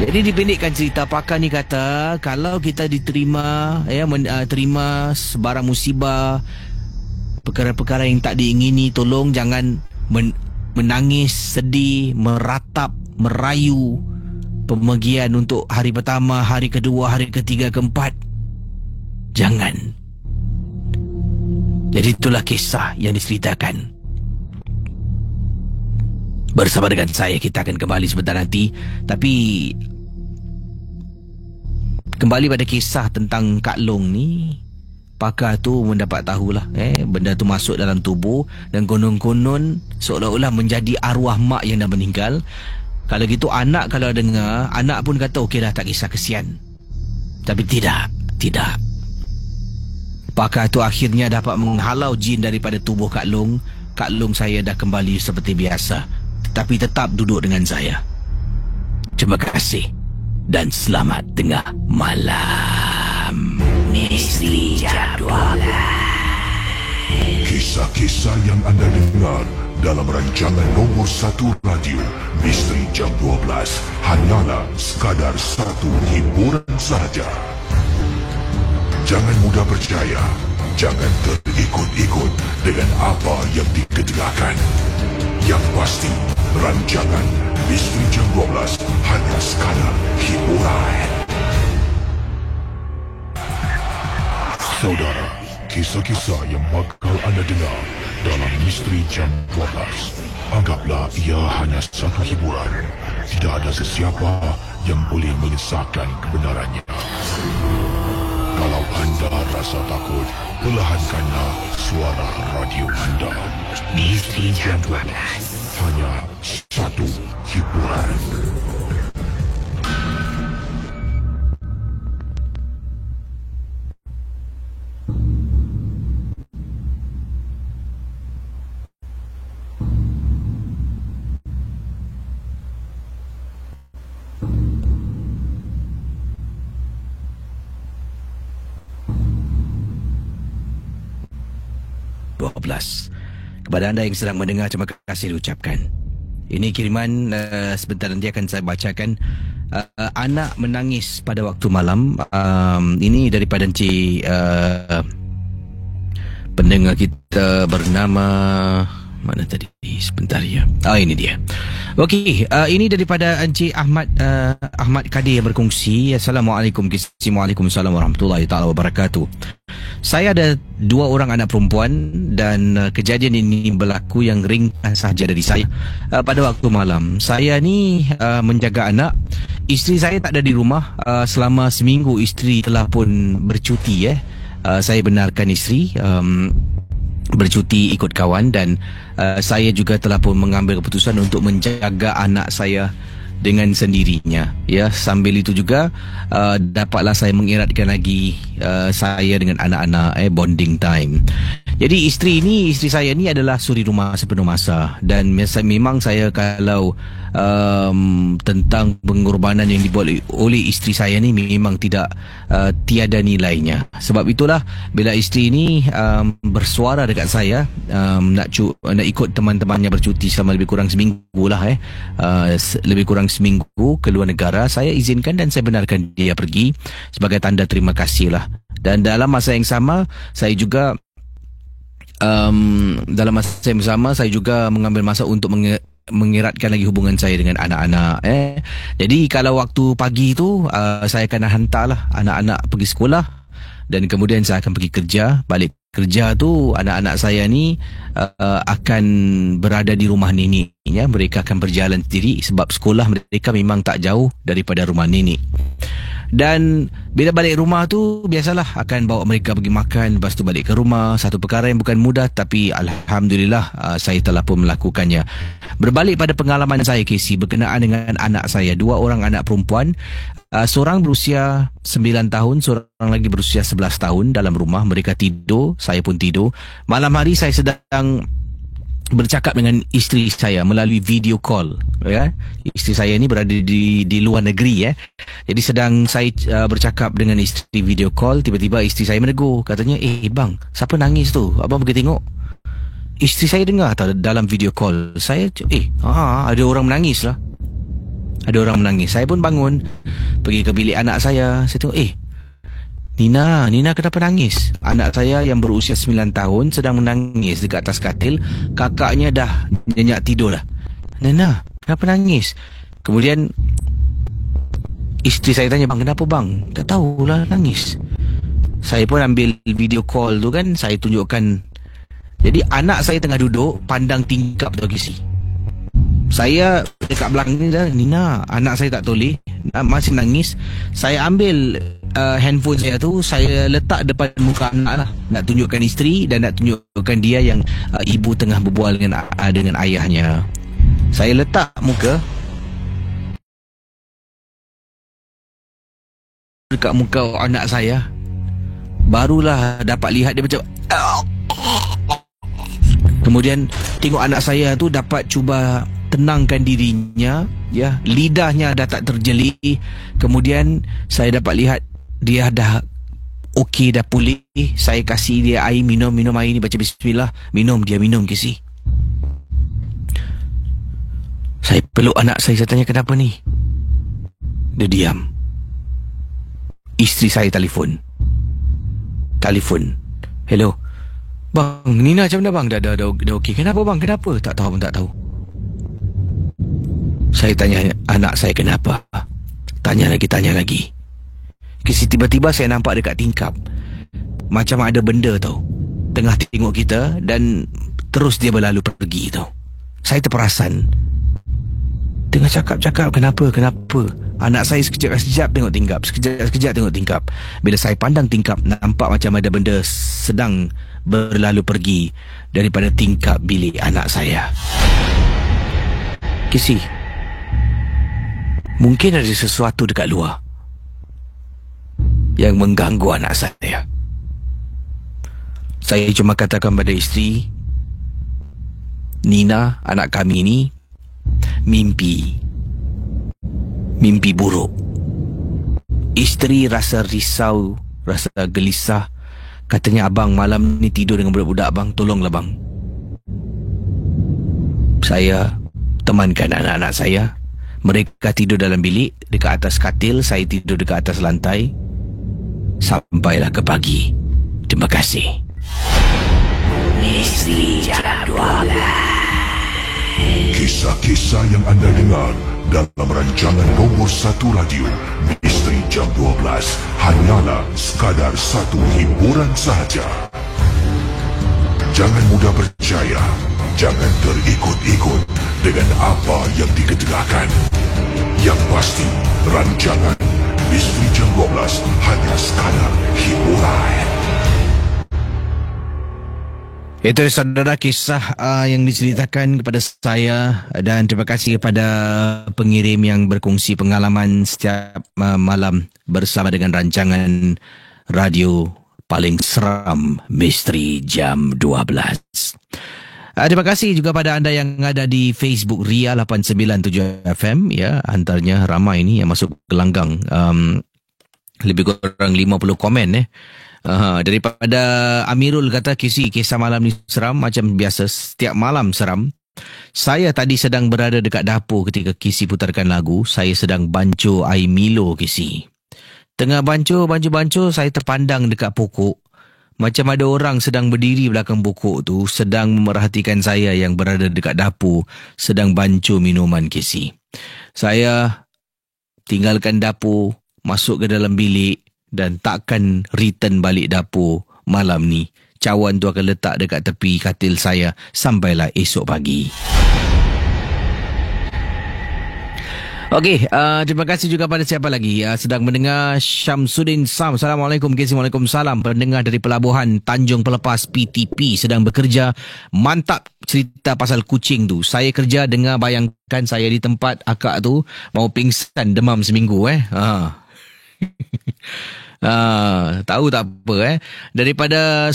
Jadi dipendekkan cerita, pakar ni kata, kalau kita diterima, terima sebarang musibah, perkara-perkara yang tak diingini, tolong jangan menangis, sedih, meratap, merayu pemergian untuk hari pertama, hari kedua, hari ketiga, keempat. Jangan. Jadi itulah kisah yang diceritakan. Bersama dengan saya, kita akan kembali sebentar nanti. Tapi kembali pada kisah tentang Kak Long ni, pakar tu mendapat tahulah benda tu masuk dalam tubuh, dan konon-konon seolah-olah menjadi arwah mak yang dah meninggal. Kalau gitu anak kalau dengar, anak pun kata okey dah, tak kisah, kesian. Tapi tidak. Pakar tu akhirnya dapat menghalau jin daripada tubuh Kak Long. Kak Long saya dah kembali seperti biasa, tapi tetap duduk dengan saya. Terima kasih dan selamat tengah malam. Misteri Jam 12. Kisah-kisah yang anda dengar dalam rancangan nombor 1 radio Misteri Jam 12 hanyalah sekadar satu hiburan sahaja. Jangan mudah percaya, jangan terikut-ikut dengan apa yang dikedengarkan. Yang pasti, rancangan Misteri Jam 12 hanya sekadar hiburan. Saudara, kisah-kisah yang bakal anda dengar dalam Misteri Jam 12, anggaplah ia hanya satu hiburan. Tidak ada sesiapa yang boleh mengesahkan kebenarannya. Kalau anda rasa takut, perlahankanlah suara radio anda. Misteri Jam 12, hanya satu hiburan. 12. Kepada anda yang sedang mendengar, terima kasih diucapkan. Ini kiriman sebentar nanti akan saya bacakan. Anak menangis pada waktu malam. Ini daripada pendengar kita bernama Mana tadi? Sebentar ya. Ini dia. Okey, ini daripada Encik Ahmad Ahmad Kadir yang berkongsi. Assalamualaikum. Waalaikumsalam warahmatullahi taala wabarakatuh. Saya ada 2 orang anak perempuan dan kejadian ini berlaku yang ringkas sahaja dari saya. Pada waktu malam, saya ni menjaga anak. Isteri saya tak ada di rumah selama seminggu. Isteri telah pun bercuti. Saya benarkan isteri bercuti ikut kawan dan saya juga telah pun mengambil keputusan untuk menjaga anak saya dengan sendirinya. Ya, sambil itu juga dapatlah saya mengeratkan lagi saya dengan anak-anak bonding time. Jadi isteri saya ni adalah suri rumah sepenuh masa dan memang saya kalau tentang pengorbanan yang dibuat oleh isteri saya ni memang tiada nilainya. Sebab itulah bila isteri ni bersuara dekat saya nak ikut teman-temannya bercuti selama lebih kurang seminggu lah lebih kurang seminggu ke luar negara, saya izinkan dan saya benarkan dia pergi sebagai tanda terima kasih lah. Dan dalam masa yang sama saya juga mengambil masa untuk mengeratkan lagi hubungan saya dengan anak-anak. Jadi kalau waktu pagi tu saya akan hantarlah anak-anak pergi sekolah dan kemudian saya akan pergi kerja. Balik kerja tu anak-anak saya ni akan berada di rumah nenek ya. Mereka akan berjalan sendiri sebab sekolah mereka memang tak jauh daripada rumah nenek. Dan bila balik rumah tu biasalah akan bawa mereka pergi makan, lepas tu balik ke rumah. Satu perkara yang bukan mudah tapi alhamdulillah saya telah pun melakukannya. Berbalik pada pengalaman saya Casey berkenaan dengan anak saya, 2 orang anak perempuan. Seorang berusia 9 tahun, seorang lagi berusia 11 tahun dalam rumah. Mereka tidur, saya pun tidur. Malam hari saya sedang bercakap dengan isteri saya melalui video call ya. Isteri saya ni berada di luar negeri Jadi sedang saya bercakap dengan isteri video call, tiba-tiba isteri saya menegur, katanya, bang, siapa nangis tu? Abang pergi tengok. Isteri saya dengar dalam video call. Saya ada orang menangis lah. Ada orang menangis. Saya pun bangun, pergi ke bilik anak saya. Saya tengok, Nina kenapa nangis? Anak saya yang berusia 9 tahun sedang menangis dekat atas katil. Kakaknya dah nyenyak tidur dah. Nina, kenapa nangis? Kemudian isteri saya tanya, bang, kenapa bang? Tak tahulah nangis. Saya pun ambil video call tu kan, saya tunjukkan. Jadi anak saya tengah duduk, pandang tingkap tu kisi. Saya dekat belakang ni dah, Nina, anak saya tak toleh, masih nangis. Saya ambil handphone saya tu, saya letak depan muka anak lah, nak tunjukkan isteri dan nak tunjukkan dia yang ibu tengah berbual dengan ayahnya. Saya letak muka dekat muka anak saya, barulah dapat lihat dia macam kemudian tengok anak saya tu dapat cuba tenangkan dirinya ya, lidahnya dah tak terjeli. Kemudian saya dapat lihat dia dah okey, dah pulih. Saya kasih dia air, minum air ni, baca bismillah, minum Casey. Saya peluk anak saya tanya, kenapa ni? Dia diam. Isteri saya telefon. Hello bang, Nina macam mana bang? Dah okey. Kenapa bang? Kenapa? Tak tahu. Saya tanya anak saya kenapa. Tanya lagi. Kasi tiba-tiba saya nampak dekat tingkap macam ada benda tau, tengah tengok kita dan terus dia berlalu pergi tau. Saya terperasan, tengah cakap kenapa. Anak saya sekejap tengok tingkap, sekejap tengok tingkap. Bila saya pandang tingkap, nampak macam ada benda sedang berlalu pergi daripada tingkap bilik anak saya. Kisi, mungkin ada sesuatu dekat luar yang mengganggu anak saya. Saya cuma katakan pada isteri, Nina, anak kami ni mimpi buruk. Isteri rasa risau, rasa gelisah. Katanya, abang malam ni tidur dengan budak-budak abang, tolonglah bang. Saya temankan anak-anak saya. Mereka tidur dalam bilik, dekat atas katil. Saya tidur dekat atas lantai. Sampailah ke pagi. Terima kasih. Misteri Jam 12. Kisah-kisah yang anda dengar dalam rancangan nombor 1 radio Misteri Jam 12 hanyalah sekadar satu hiburan sahaja. Jangan mudah percaya, jangan terikut-ikut dengan apa yang diketegakkan. Yang pasti, rancangan Misteri Jam 12 hanya sekadar hiburan. Itu saudara kisah yang diceritakan kepada saya, dan terima kasih kepada pengirim yang berkongsi pengalaman setiap malam bersama dengan rancangan radio paling seram Misteri Jam 12. Terima kasih juga pada anda yang ada di Facebook Ria 897 FM, ya, antaranya ramai ini yang masuk gelanggang, lebih kurang 50 komen daripada Amirul kata, kisah malam ni seram macam biasa, setiap malam seram. Saya tadi sedang berada dekat dapur ketika Kisi putarkan lagu. Saya sedang bancuh air Milo, Kisi. Tengah bancuh, saya terpandang dekat pokok. Macam ada orang sedang berdiri belakang pokok tu, sedang memerhatikan saya yang berada dekat dapur, sedang bancuh minuman, Kisi. Saya tinggalkan dapur, masuk ke dalam bilik, dan takkan return balik dapur malam ni. Cawan tu akan letak dekat tepi katil saya sampailah esok pagi. Okey, terima kasih juga pada siapa lagi sedang mendengar. Syamsuddin Sam, Assalamualaikum. Waalaikumsalam. Pendengar dari Pelabuhan Tanjung Pelepas PTP sedang bekerja. Mantap cerita pasal kucing tu. Saya kerja dengar, bayangkan saya di tempat akak tu mau pingsan demam seminggu. Tahu tak apa daripada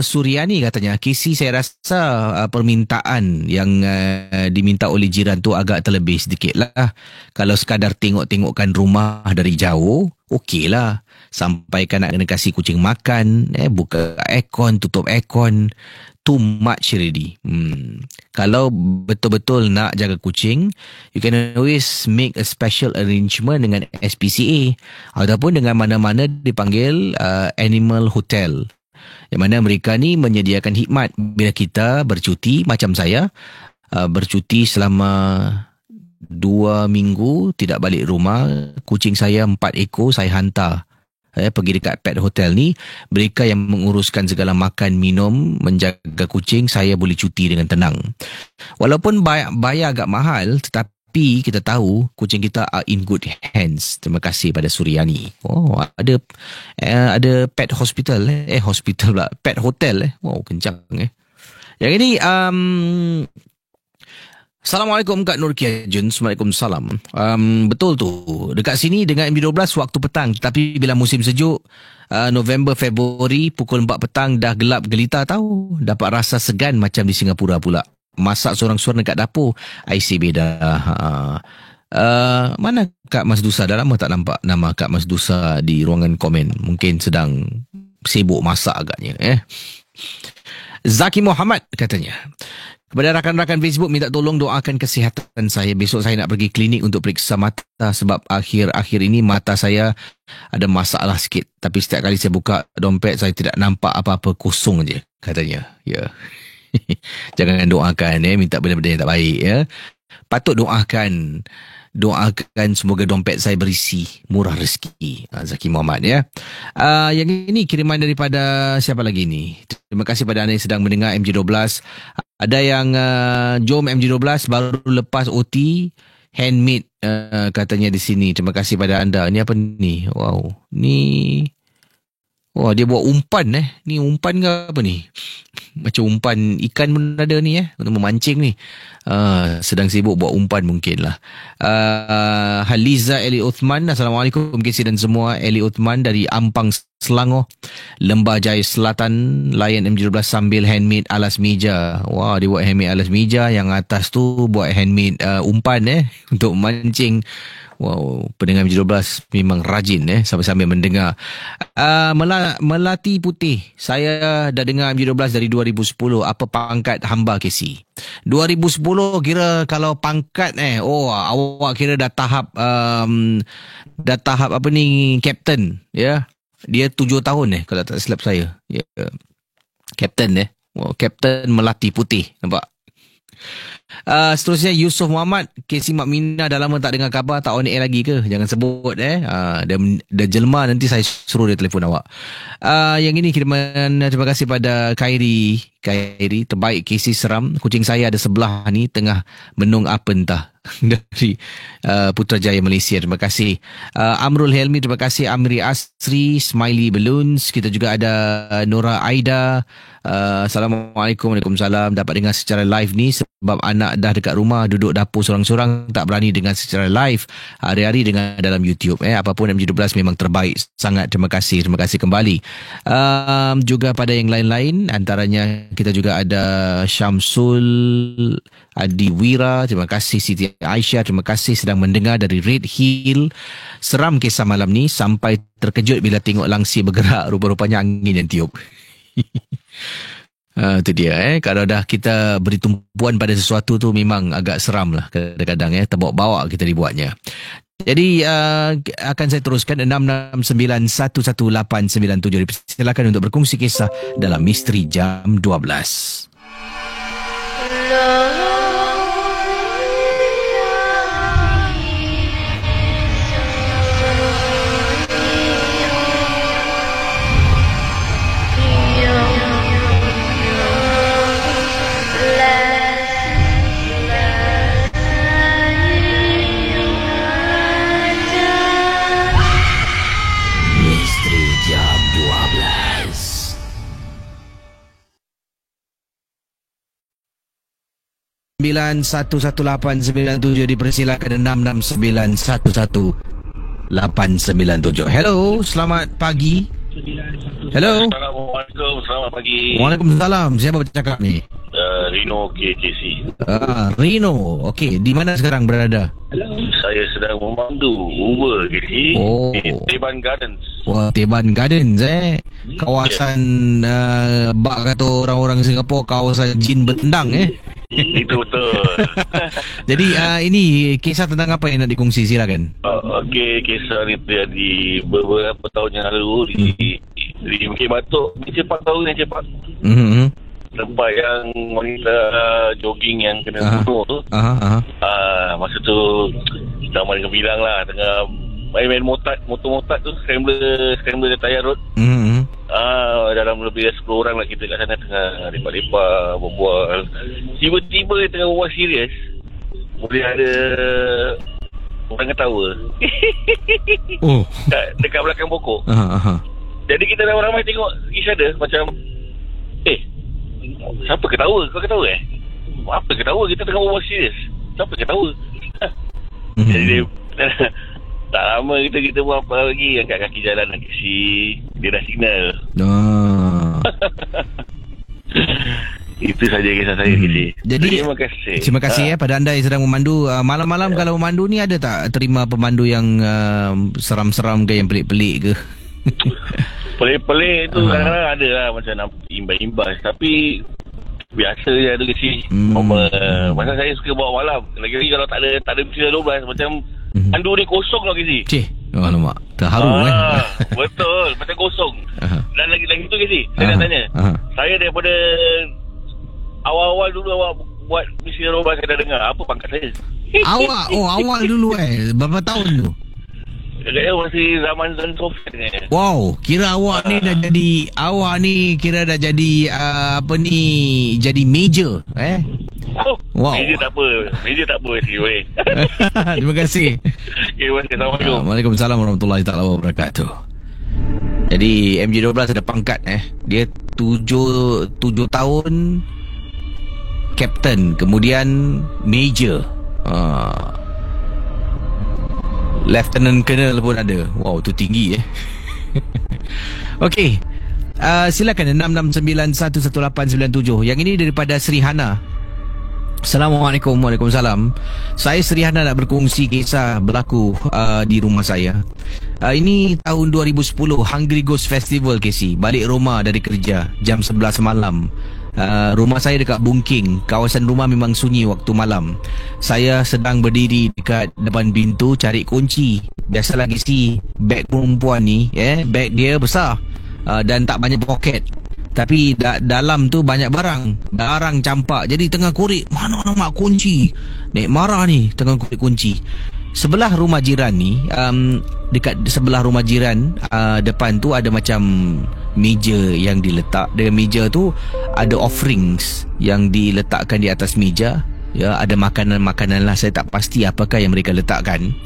Suryani katanya, Kisi, saya rasa permintaan yang diminta oleh jiran tu agak terlebih sedikit lah. Kalau sekadar tengok-tengokkan rumah dari jauh, okey lah. Sampaikan nak kena kasih kucing makan, buka aircon, tutup aircon, too much already. Kalau betul-betul nak jaga kucing, you can always make a special arrangement dengan SPCA ataupun dengan mana-mana dipanggil animal hotel, yang mana mereka ni menyediakan khidmat bila kita bercuti. Macam saya bercuti selama 2 minggu tidak balik rumah, kucing saya 4 ekor saya hantar pergi dekat pet hotel ni. Mereka yang menguruskan segala makan, minum, menjaga kucing. Saya boleh cuti dengan tenang. Walaupun bayar agak mahal, tetapi kita tahu kucing kita are in good hands. Terima kasih pada Suryani. Oh, ada pet hospital hospital pula, pet hotel Wow, kencang Yang ini Assalamualaikum Kak Nur Kiajun. Waalaikumsalam. Betul tu. Dekat sini dengan MJ12 waktu petang. Tapi bila musim sejuk, November, Februari, pukul 4 petang dah gelap gelita tahu. Dapat rasa segan macam di Singapura pula. Masak sorang-sorang dekat dapur. IC beda. Mana Kak Mas Dusa? Dah lama tak nampak nama Kak Mas Dusa di ruangan komen. Mungkin sedang sibuk masak agaknya. Zaki Muhammad katanya, kepada rakan-rakan Facebook, minta tolong doakan kesihatan saya. Besok saya nak pergi klinik untuk periksa mata sebab akhir-akhir ini mata saya ada masalah sikit. Tapi setiap kali saya buka dompet, saya tidak nampak apa-apa, kosong je katanya. Ya. Jangan doakan minta benda-benda yang tak baik Patut doakan semoga dompet saya berisi, murah rezeki. Zaki Muhammad Yang ini kiriman daripada siapa lagi ni? Terima kasih pada anda yang sedang mendengar MJ12. Ada yang jom MJ12 baru lepas OT handmade katanya di sini. Terima kasih pada anda. Ni apa ni? Wow. Wah, dia buat umpan Ni umpan ke apa ni? Macam umpan ikan pun ada ni untuk memancing ni. Sedang sibuk buat umpan mungkin lah. Haliza Eli Uthman, Assalamualaikum KC dan semua. Eli Uthman dari Ampang Selangor, Lembah Jaya Selatan, layan MJ12 sambil handmade alas meja. Wah, dia buat handmade alas meja, yang atas tu buat handmade umpan untuk mancing. Wow, pendengar MJ12 memang rajin sambil-sambil mendengar. Melati Putih, saya dah dengar MJ12 dari 2010. Apa pangkat hamba KC? 2010 kira kalau pangkat awak kira dah tahap apa ni, captain Dia 7 tahun kalau tak silap saya. Captain Captain Melati Putih, nampak? Seterusnya Yusof Muhammad, Casey Mak Mina dah lama tak dengar khabar, tak on air lagi ke? Jangan sebut dia jelma, nanti saya suruh dia telefon awak. Yang ini kiriman terima kasih pada Khairi, terbaik Casey seram. Kucing saya ada sebelah ni tengah menung apa entah. Dari Putrajaya Malaysia. Terima kasih Amrul Helmi, terima kasih Amri Asri, Smiley Balloons. Kita juga ada Nora Aida. Assalamualaikum. Waalaikumsalam. Dapat dengar secara live ni sebab anak dah dekat rumah, duduk dapur sorang-sorang, tak berani dengar secara live. Hari-hari dengar dalam YouTube. Apapun MJ12 memang terbaik sangat. Terima kasih kembali. Juga pada yang lain-lain, antaranya kita juga ada Syamsul Adiwira, terima kasih Siti Aisyah, terima kasih sedang mendengar dari Red Hill. Seram kisah malam ni, sampai terkejut bila tengok langsir bergerak, rupa-rupanya angin yang tiup. Itu dia kalau dah kita beri tumpuan pada sesuatu tu memang agak seram lah kadang-kadang terbawa-bawa kita dibuatnya. Jadi akan saya teruskan 66911897. Silakan untuk berkongsi kisah dalam Misteri Jam 12. Misteri Jam 12. 911897 dipersilakan 66911897. Hello, selamat pagi. Hello. Assalamualaikum, selamat pagi. Waalaikumsalam. Siapa bercakap ni? Rino KJC. Rino. Okey, di mana sekarang berada? Saya sedang memandu Uber KJC di Teban Gardens. Wah, Teban Gardens kawasan bak kata orang-orang Singapura, kawasan jin bentang Itu betul. Jadi ini kisah tentang apa yang nak dikongsi, silakan. Okey, kisah ni terjadi beberapa tahun yang lalu di Bukit Batok. Ni cepat tahu yang cepat. Tempat yang wanita jogging yang kena bunuh tu. Masa tu sama dengan bilang lah, tengah main motor tu, scrambler tayar road. Dalam lebih dari 10 orang lah kita kat sana, tengah lepak-lepak berbual. Tiba-tiba tengah berbual serius, boleh ada orang ketawa dekat belakang pokok. Jadi kita ramai-ramai tengok each other macam, siapa ketawa? Kau ketawa apa ketawa? Kita tengah berbual serius, siapa ketawa? Jadi tak lama kita buat apa lagi, angkat kaki jalan nak kasi, dia dah signal. Itu saja kisah saya. Jadi terima kasih pada anda yang sedang memandu. Malam-malam kalau memandu ni, ada tak terima pemandu yang seram-seram ke, yang pelik-pelik ke? Pelik-pelik tu kadang-kadang ada lah, macam nak imbas-imbas, tapi biasa je tu kecil. Masa saya suka bawa malam, lagi-lagi kalau tak ada Misteri 12, macam pandu ni kosong lah kecil. Alamak, terharu Betul, macam kosong. Dan lagi tu kecil, saya nak tanya, saya daripada awal-awal dulu awak buat Misteri 12, saya dah dengar, apa pangkat saya? Awak? Awal dulu berapa tahun tu? Saya masih zaman Soviet. Wow, kira awak ni dah jadi, dah jadi jadi major Wow. Major tak apa anyway. Terima kasih. Assalamualaikum. Waalaikumsalam warahmatullahi taala wabarakatuh. Jadi MJ12 ada pangkat dia 7 tahun Captain, kemudian Major, Lieutenant Colonel pun ada. Wow, tu tinggi Okey, silakan 66911897. Yang ini daripada Sri Hana. Assalamualaikum. Waalaikumsalam. Saya Sri Hana nak berkongsi kisah berlaku di rumah saya. Ini tahun 2010, Hungry Ghost Festival KC. Balik rumah dari kerja jam 11 malam. Rumah saya dekat Bungking. Kawasan rumah memang sunyi waktu malam. Saya sedang berdiri dekat depan pintu cari kunci. Biasalah KC, beg perempuan ni beg dia besar dan tak banyak poket. Tapi dalam tu banyak barang campak. Jadi tengah korek, mana mak kunci. Nek marah ni tengah korek kunci. Sebelah rumah jiran ni, dekat sebelah rumah jiran, depan tu ada macam meja yang diletak. Dengan meja tu ada offerings yang diletakkan di atas meja. Ya, ada makanan-makanan lah. Saya tak pasti apakah yang mereka letakkan.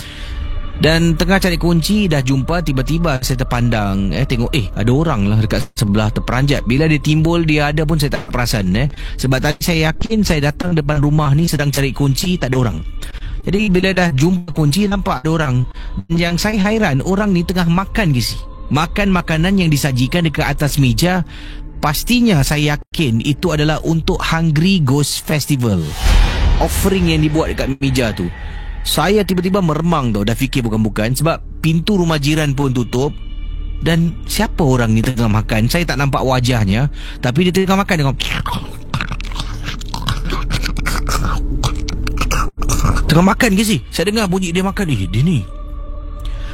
Dan tengah cari kunci, dah jumpa, tiba-tiba saya terpandang, tengok ada orang lah dekat sebelah terperanjat. Bila dia timbul, dia ada pun saya tak perasan. Sebab tadi saya yakin saya datang depan rumah ni sedang cari kunci, tak ada orang. Jadi bila dah jumpa kunci, nampak ada orang. Yang saya hairan, orang ni tengah makan makan makanan yang disajikan dekat atas meja. Pastinya saya yakin itu adalah untuk Hungry Ghost Festival. Offering yang dibuat dekat meja tu. Saya tiba-tiba meremang tau. Dah fikir bukan-bukan. Sebab pintu rumah jiran pun tutup. Dan siapa orang ni tengah makan? Saya tak nampak wajahnya. Tapi dia tengah makan dengan tengah makan ke si? Saya dengar bunyi dia makan. Dia ni.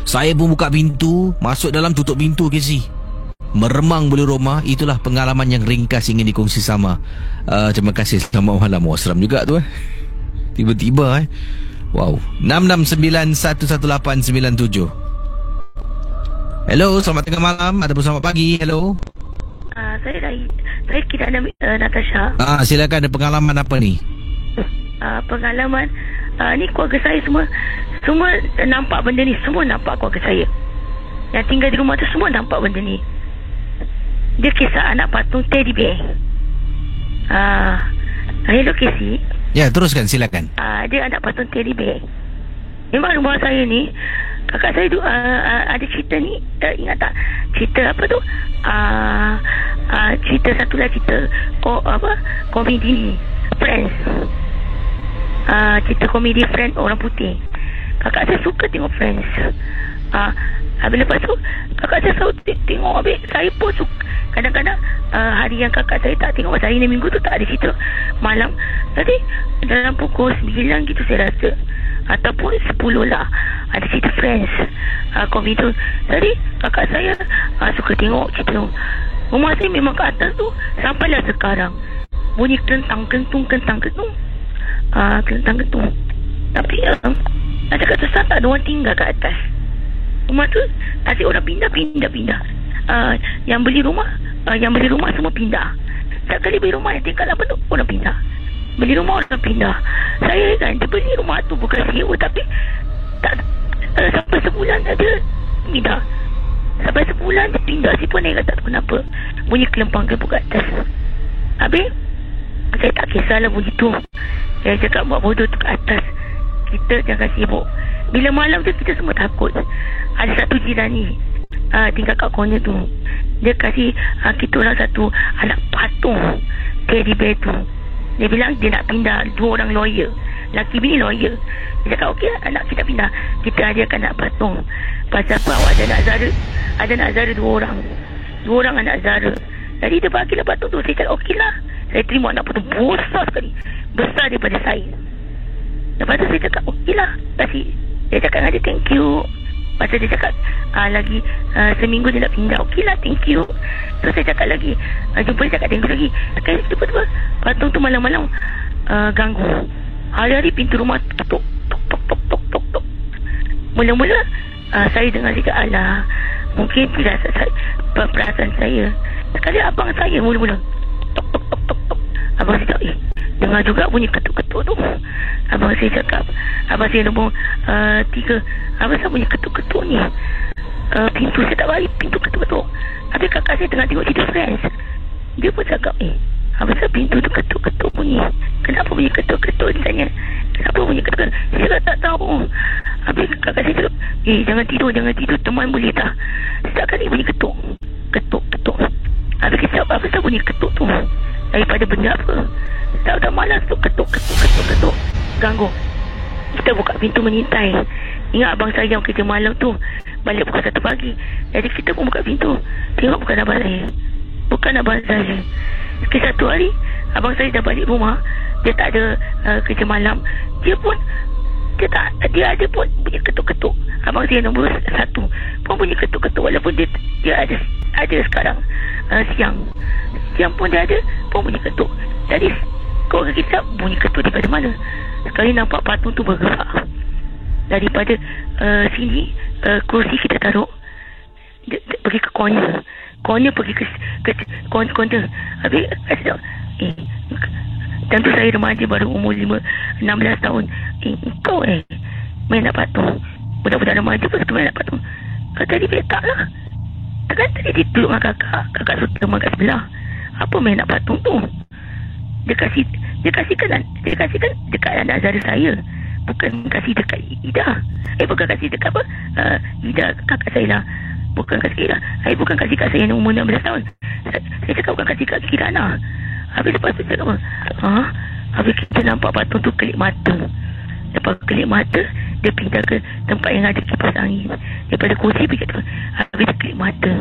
Saya pun buka pintu. Masuk dalam, tutup pintu ke si? Meremang bulu rumah. Itulah pengalaman yang ringkas ingin dikongsi sama. Terima kasih. Selamat malam. Wah, seram juga tu tiba-tiba Wow. 669-11897. Hello, selamat tengah malam ataupun selamat pagi. Hello. Saya Kira Natasha. Silakan, ada pengalaman apa ni? Pengalaman ni keluarga saya semua nampak benda ni. Semua nampak keluarga saya yang tinggal di rumah tu, semua nampak benda ni. Dia kisah anak patung teddy bear. Hello Casey. Ya, teruskan, silakan. Dia anak patung teddy bear. Memang rumah saya ni, kakak saya ada cerita ni, ingat tak? Cerita apa tu? Cerita satu lah, cerita komedi Friends. Cerita komedi Friends orang putih. Kakak saya suka tengok Friends. Habis lepas tu kakak saya selalu tengok. Habis saya pun suka. Kadang-kadang hari yang kakak saya tak tengok, masa hari ni minggu tu tak ada cerita malam. Jadi dalam pukul 9 gitu saya rasa, ataupun 10 lah, ada cerita Friends komedi tu. Jadi kakak saya suka tengok cerita tu. Rumah saya memang ke atas tu. Sampailah sekarang bunyi kentang-kentung. Kentang-kentung. Tapi ada kat susah, tak ada orang tinggal kat atas. Rumah tu asyik orang pindah. Yang beli rumah semua pindah. Setiap kali beli rumah yang tinggal apa tu, orang pindah. Beli rumah orang pindah. Saya kan dia beli rumah tu bukan sewa, tapi tak sampai sebulan ada pindah. Sampai sebulan dia pindah. Si pun tak tahu kenapa bunyi kelempang ke kat atas. Habis saya tak kisahlah bunyi tu. Saya cakap buat bodoh tu kat atas. Kita jangan sibuk. Bila malam tu kita semua takut. Ada satu jiran ni tinggal kat corner tu. Dia kasih kita orang satu anak patung teddy bear tu. Dia bilang dia nak pindah 2 orang lawyer. Laki bini lawyer. Dia cakap okey, anak kita pindah. Kita ajarkan anak patung. Pasal apa awak ada nak Zara 2 orang. 2 orang anak Zara. Jadi dia bagilah patung tu. Saya cakap okey lah. Saya terima anak patung besar sekali. Besar daripada saya. Lepas tu saya cakap okey lah, kasih. Dia cakap dengan dia thank you. Lepas tu dia cakap lagi seminggu dia nak pindah. Okey lah, thank you. Terus saya cakap lagi, jumpa dia cakap thank you lagi. Kan tiba-tiba patung tu malam-malam ganggu. Hari-hari pintu rumah tok. Mula-mula saya dengar dia cakap, alah, mungkin perasaan saya. Sekali abang saya mula-mula tok. Abang saya cakap, dengar juga bunyi ketuk-ketuk tu. Abang saya cakap, abang saya nombor 3. Abang saya bunyi ketuk-ketuk ni. Pintu saya tak balik, pintu ketuk-ketuk. Habis kakak saya tengah tengok cerita Friends. Dia pun cakap, abang saya pintu tu ketuk-ketuk bunyi. Kenapa bunyi ketuk-ketuk? Dia tanya, kenapa bunyi ketuk-ketuk? Saya tak tahu. Habis kakak saya cakap, jangan tidur, teman boleh tak? Setiap kali bunyi ketuk. Habis kita cakap, apa saya bunyi ketuk tu? Daripada benda apa? Dah malas tu ketuk. Ganggu. Kita buka pintu mengintai. Ingat abang saya yang kerja malam tu balik pukul 1 pagi. Jadi kita pun buka pintu. Tengok bukan abang saya. Sekali satu hari abang saya dah balik rumah. Dia tak ada kerja malam. Dia ada pun bunyi ketuk-ketuk. Abang saya nombor 1 pun bunyi ketuk-ketuk. Walaupun dia ada sekarang siang. Jam pun dah ada, pun bunyi ketuk. Jadi keluarga kita bunyi ketuk daripada mana? Sekali nampak patung tu bergerak daripada sini, kerusi kita taruh pergi ke corner pergi ke corner. Habis tentu saya remaja baru umur 16 tahun. Kau main nak patung, budak-budak remaja pun suka main nak patung. Kata dia tak lah, kan tadi dia duduk dengan kakak suka dengan kat sebelah. Apa main nak patung tu? Dia kasihkan dekat anak saudara saya, bukan kasih dekat Ida. Bukan kasih dekat apa, Ida kakak saya lah. Bukan kasih Ida. Bukan kasih kat saya yang umur 16 tahun. Saya cakap bukan kasih kat Kirana. Habis lepas tu cakap habis kita nampak patung tu kelip mata. Lepas kelip mata, dia pindah ke tempat yang ada kipas angin. Daripada kursi pergi ke, habis dia kelip mata.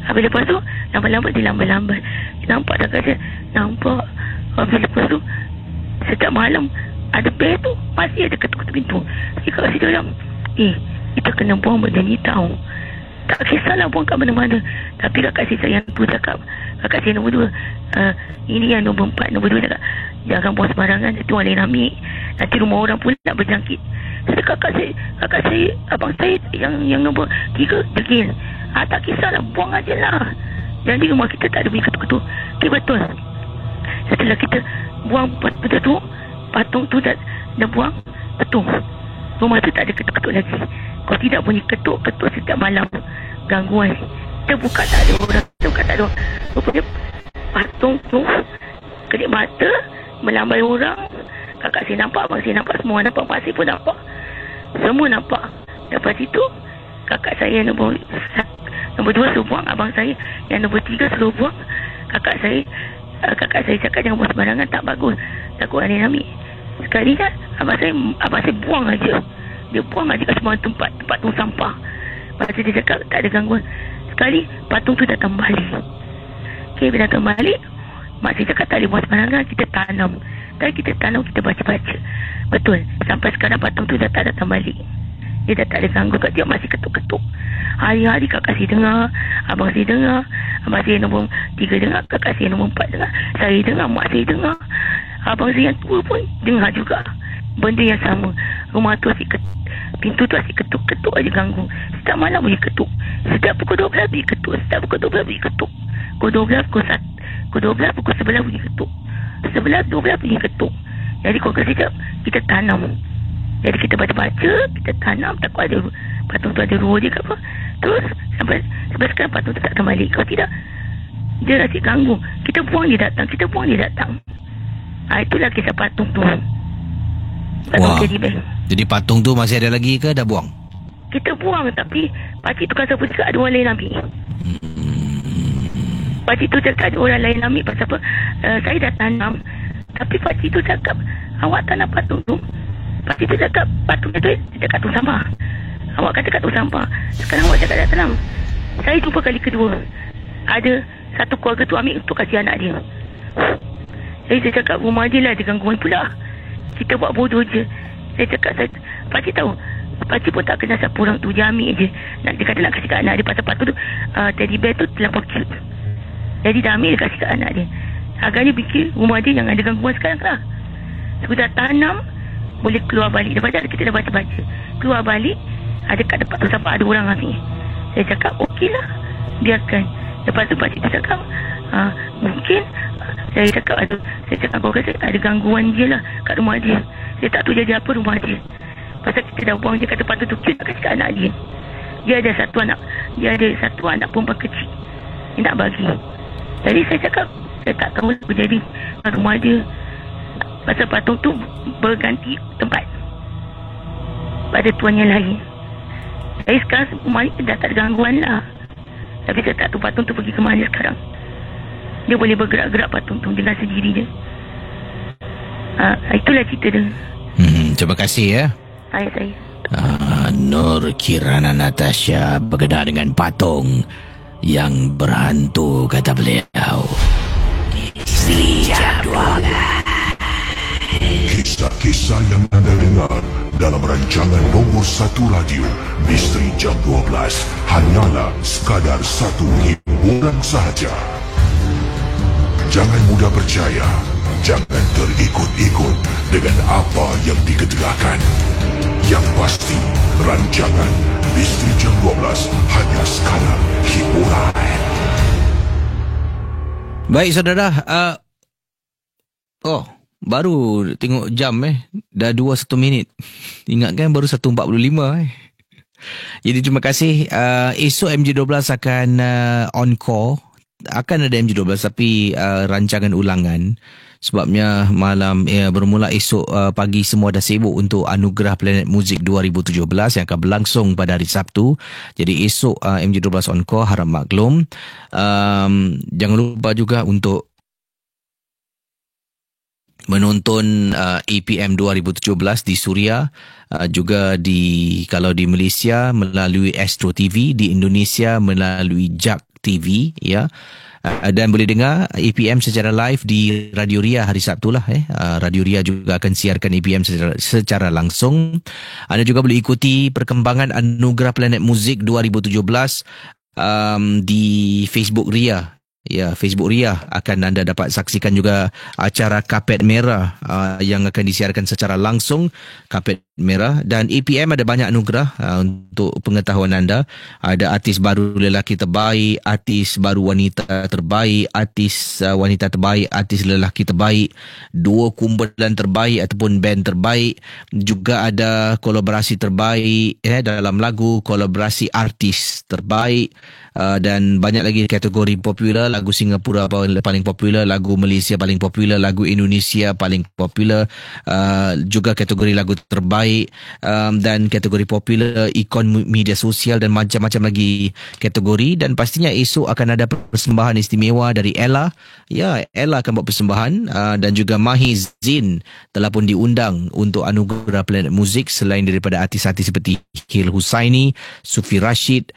Habis lepas tu lambat-lambat dia lambat-lambat. Nampak dah kata, nampak. Habis lepas tu setiap malam ada bel tu masih ada ketuk-ketuk pintu. Saya kasi dia bilang, kita kena buang benda ni tau. Tak kisahlah buang kat mana-mana. Tapi kakak saya yang tu cakap, kakak saya nombor 2, ini yang nombor 4, nombor 2 cakap, jangan buang sembarangan, nanti orang lain ambil, nanti rumah orang pun nak berjangkit. Jadi kakak saya, abang saya yang nombor 3 degil. Tak kisahlah, buang aje lah. Jadi rumah kita tak ada bunyi ketuk-ketuk. Okay, betul. Setelah kita buang benda tu, patung tu dah buang, betul. Rumah tu tak ada ketuk-ketuk lagi. Kalau tidak bunyi ketuk-ketuk setiap malam, gangguan. Kita buka tak ada orang, rupanya patung tu kedip mata, melambai orang. Kakak saya nampak, abang saya nampak, semua nampak, mak saya pun nampak. Semua nampak. Lepas itu kakak saya nombor 2 suruh buang, abang saya yang nombor 3 suruh buang. Kakak saya cakap jangan buang sembarangan, tak bagus, takut ada yang ambil. Sekali kan abang saya buang aja. Dia buang aja kat semua tempat tong sampah. Lepas tu dia cakap tak ada gangguan. Sekali patung tu datang balik. Okay, bila datang balik, mak saya cakap tak boleh buang sembarangan, kita tanam. Dan kita tanam, kita baca-baca. Betul, sampai sekarang patung tu dah tak datang balik. Dia dah tak ada ganggu kat dia, masih ketuk-ketuk. Hari-hari kakak saya dengar, abang saya dengar, abang saya nombor 3 dengar, kakak saya nombor 4 dengar, saya dengar, mak saya dengar, abang saya yang tua pun dengar juga. Benda yang sama. Rumah tu asyik pintu tu asyik ketuk-ketuk aja ganggu. Setiap malam bunyi ketuk. Setiap pukul 12 bunyi ketuk. Setiap pukul 12 bunyi ketuk. Pukul 12, pukul 1, pukul 12, pukul 11 bunyi ketuk. 11, 12 bunyi ketuk. Jadi kalau sekejap kita tanam. Jadi kita baca-baca, kita tanam, takut ada patung tu ada roh je ke apa. Terus sampai sekarang patung tu tak kembali. Kalau tidak, dia asyik ganggu. Kita buang dia datang, kita buang dia datang. Itulah kisah patung tu. Wah. Jadi patung tu masih ada lagi ke dah buang? Kita buang, tapi pakcik tu kata pun cakap ada orang lain ambil. Pakcik tu cakap ada orang lain ambil. Pasal apa? Saya dah tanam. Tapi pakcik tu cakap, awak tanam patung tu. Pakcik tu cakap patung tu dekat tong sampah. Awak kata kat tong sampah. Sekarang awak cakap dah tanam. Saya jumpa kali kedua, ada satu keluarga tu ambil untuk kasih anak dia. Saya cakap rumah dia lah ada gangguan pula. Kita buat bodoh je. Saya cakap, pakcik tahu, pakcik pun tak kenal siapa orang tu. Dia ambil je, dia kata nak kasih kat anak dia. Pasal patung tu teddy bear tu terlampau cute. Jadi dah ambil dia kasih kat anak dia. Agaknya fikir rumah dia yang ada gangguan sekarang lah. Sudah tanam, boleh keluar balik. Lepas tu kita dah baca-baca, keluar balik, ada kat depan tu sampai ada orang asing. Saya cakap okey lah, biarkan. Lepas tu pakcik tu cakap mungkin saya cakap kau kata ada gangguan je lah kat rumah dia. Saya tak tahu jadi apa rumah dia. Pasal kita dah buang je kat tempat tu, kita nak kasih kat anak dia. Dia ada satu anak perempuan kecil, dia nak bagi. Jadi saya cakap saya tak tahu apa jadi rumah dia. Pasal patung tu berganti tempat pada tuan yang lain. Jadi sekarang rumah ni dah tak ada gangguan lah. Tapi saya tak tahu patung tu pergi ke mana sekarang. Dia boleh bergerak-gerak patung tu dengan sendiri dia. Itulah cerita dia. Terima kasih ya. Saya. Nur Kirana Natasha berkenaan dengan patung yang berhantu, kata beliau. Kisah-kisah yang anda dengar dalam rancangan nombor 1 radio Misteri Jam 12 hanyalah sekadar satu hiburan sahaja. Jangan mudah percaya. Jangan terikut-ikut dengan apa yang diketerahkan. Yang pasti, rancangan Misteri Jam 12 hanya skala hiburan. Baik saudara, baru tengok jam dah 21 minit. Ingatkan baru 1.45 Jadi terima kasih. Esok MJ12 akan encore. Akan ada MJ12 tapi rancangan ulangan. Sebabnya malam bermula esok pagi semua dah sibuk untuk Anugerah Planet Muzik 2017 yang akan berlangsung pada hari Sabtu. Jadi esok MJ12 encore, harap maklum. Jangan lupa juga untuk menonton APM 2017 di Suria, juga kalau di Malaysia melalui Astro TV, di Indonesia melalui JAK TV ya. Dan boleh dengar APM secara live di Radio Ria hari Sabtu lah. Radio Ria juga akan siarkan APM secara langsung. Anda juga boleh ikuti perkembangan Anugerah Planet Muzik 2017 di Facebook Ria. Ya, Facebook Ria akan anda dapat saksikan juga acara Kapet Merah yang akan disiarkan secara langsung. Kapet Merah dan APM ada banyak anugerah untuk pengetahuan anda. Ada artis baru lelaki terbaik, artis baru wanita terbaik, artis wanita terbaik, artis lelaki terbaik, duo kumpulan terbaik ataupun band terbaik. Juga ada kolaborasi terbaik dalam lagu, kolaborasi artis terbaik. Dan banyak lagi kategori popular, lagu Singapura paling popular, lagu Malaysia paling popular, lagu Indonesia paling popular, juga kategori lagu terbaik, dan kategori popular, ikon media sosial dan macam-macam lagi kategori. Dan pastinya esok akan ada persembahan istimewa dari Ella. Ya, Ella akan buat persembahan, dan juga Mahi Zin telah pun diundang untuk Anugerah Planet Muzik selain daripada artis-artis seperti Hil Husaini, Sufi Rashid,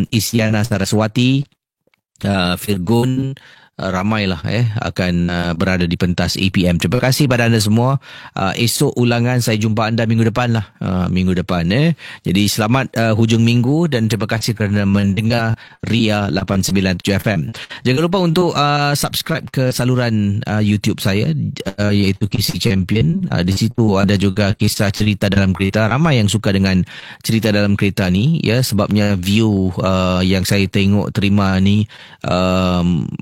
Isyana Saraswati, Firgun, ramailah akan berada di pentas APM. Terima kasih pada anda semua. Esok ulangan saya jumpa anda minggu depan lah. Minggu depan Jadi selamat hujung minggu dan terima kasih kerana mendengar Ria 897 FM. Jangan lupa untuk subscribe ke saluran YouTube saya, iaitu KC Champion. Di situ ada juga kisah cerita dalam kereta. Ramai yang suka dengan cerita dalam kereta ni sebabnya view yang saya terima ni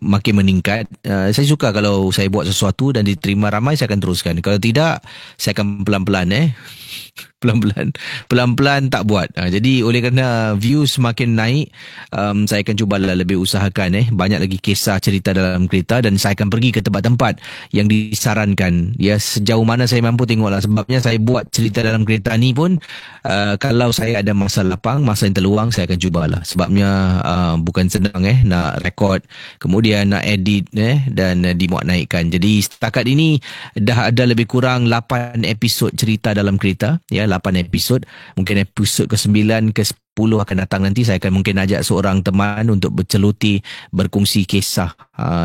makin meningkat. Saya suka kalau saya buat sesuatu dan diterima ramai, saya akan teruskan. Kalau tidak, saya akan pelan-pelan pelan-pelan tak buat. Jadi oleh kerana view semakin naik, saya akan cubalah lebih usahakan banyak lagi kisah cerita dalam kereta, dan saya akan pergi ke tempat-tempat yang disarankan sejauh mana saya mampu tengoklah. Sebabnya saya buat cerita dalam kereta ni pun kalau saya ada masa lapang, masa yang terluang, saya akan cubalah. Sebabnya bukan senang nak rekod, kemudian nak edit dan dimuat naikkan. Jadi setakat ini dah ada lebih kurang 8 episod cerita dalam kereta, 8 episod. Mungkin episod ke-9 ke-10 akan datang nanti. Saya akan mungkin ajak seorang teman untuk berceluti, berkongsi kisah.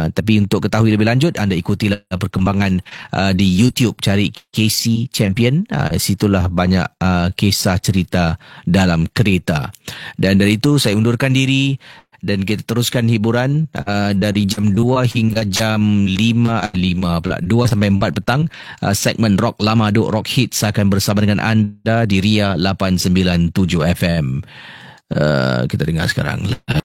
Tapi untuk ketahui lebih lanjut, anda ikutilah perkembangan di YouTube, cari KC Champion. Situlah banyak kisah cerita dalam kereta. Dan dari itu saya undurkan diri dan kita teruskan hiburan dari jam 2 hingga jam 2 sampai 4 petang. Segmen Rock Lama Duk Rock Hits akan bersama dengan anda di Ria 897 FM. Kita dengar sekarang.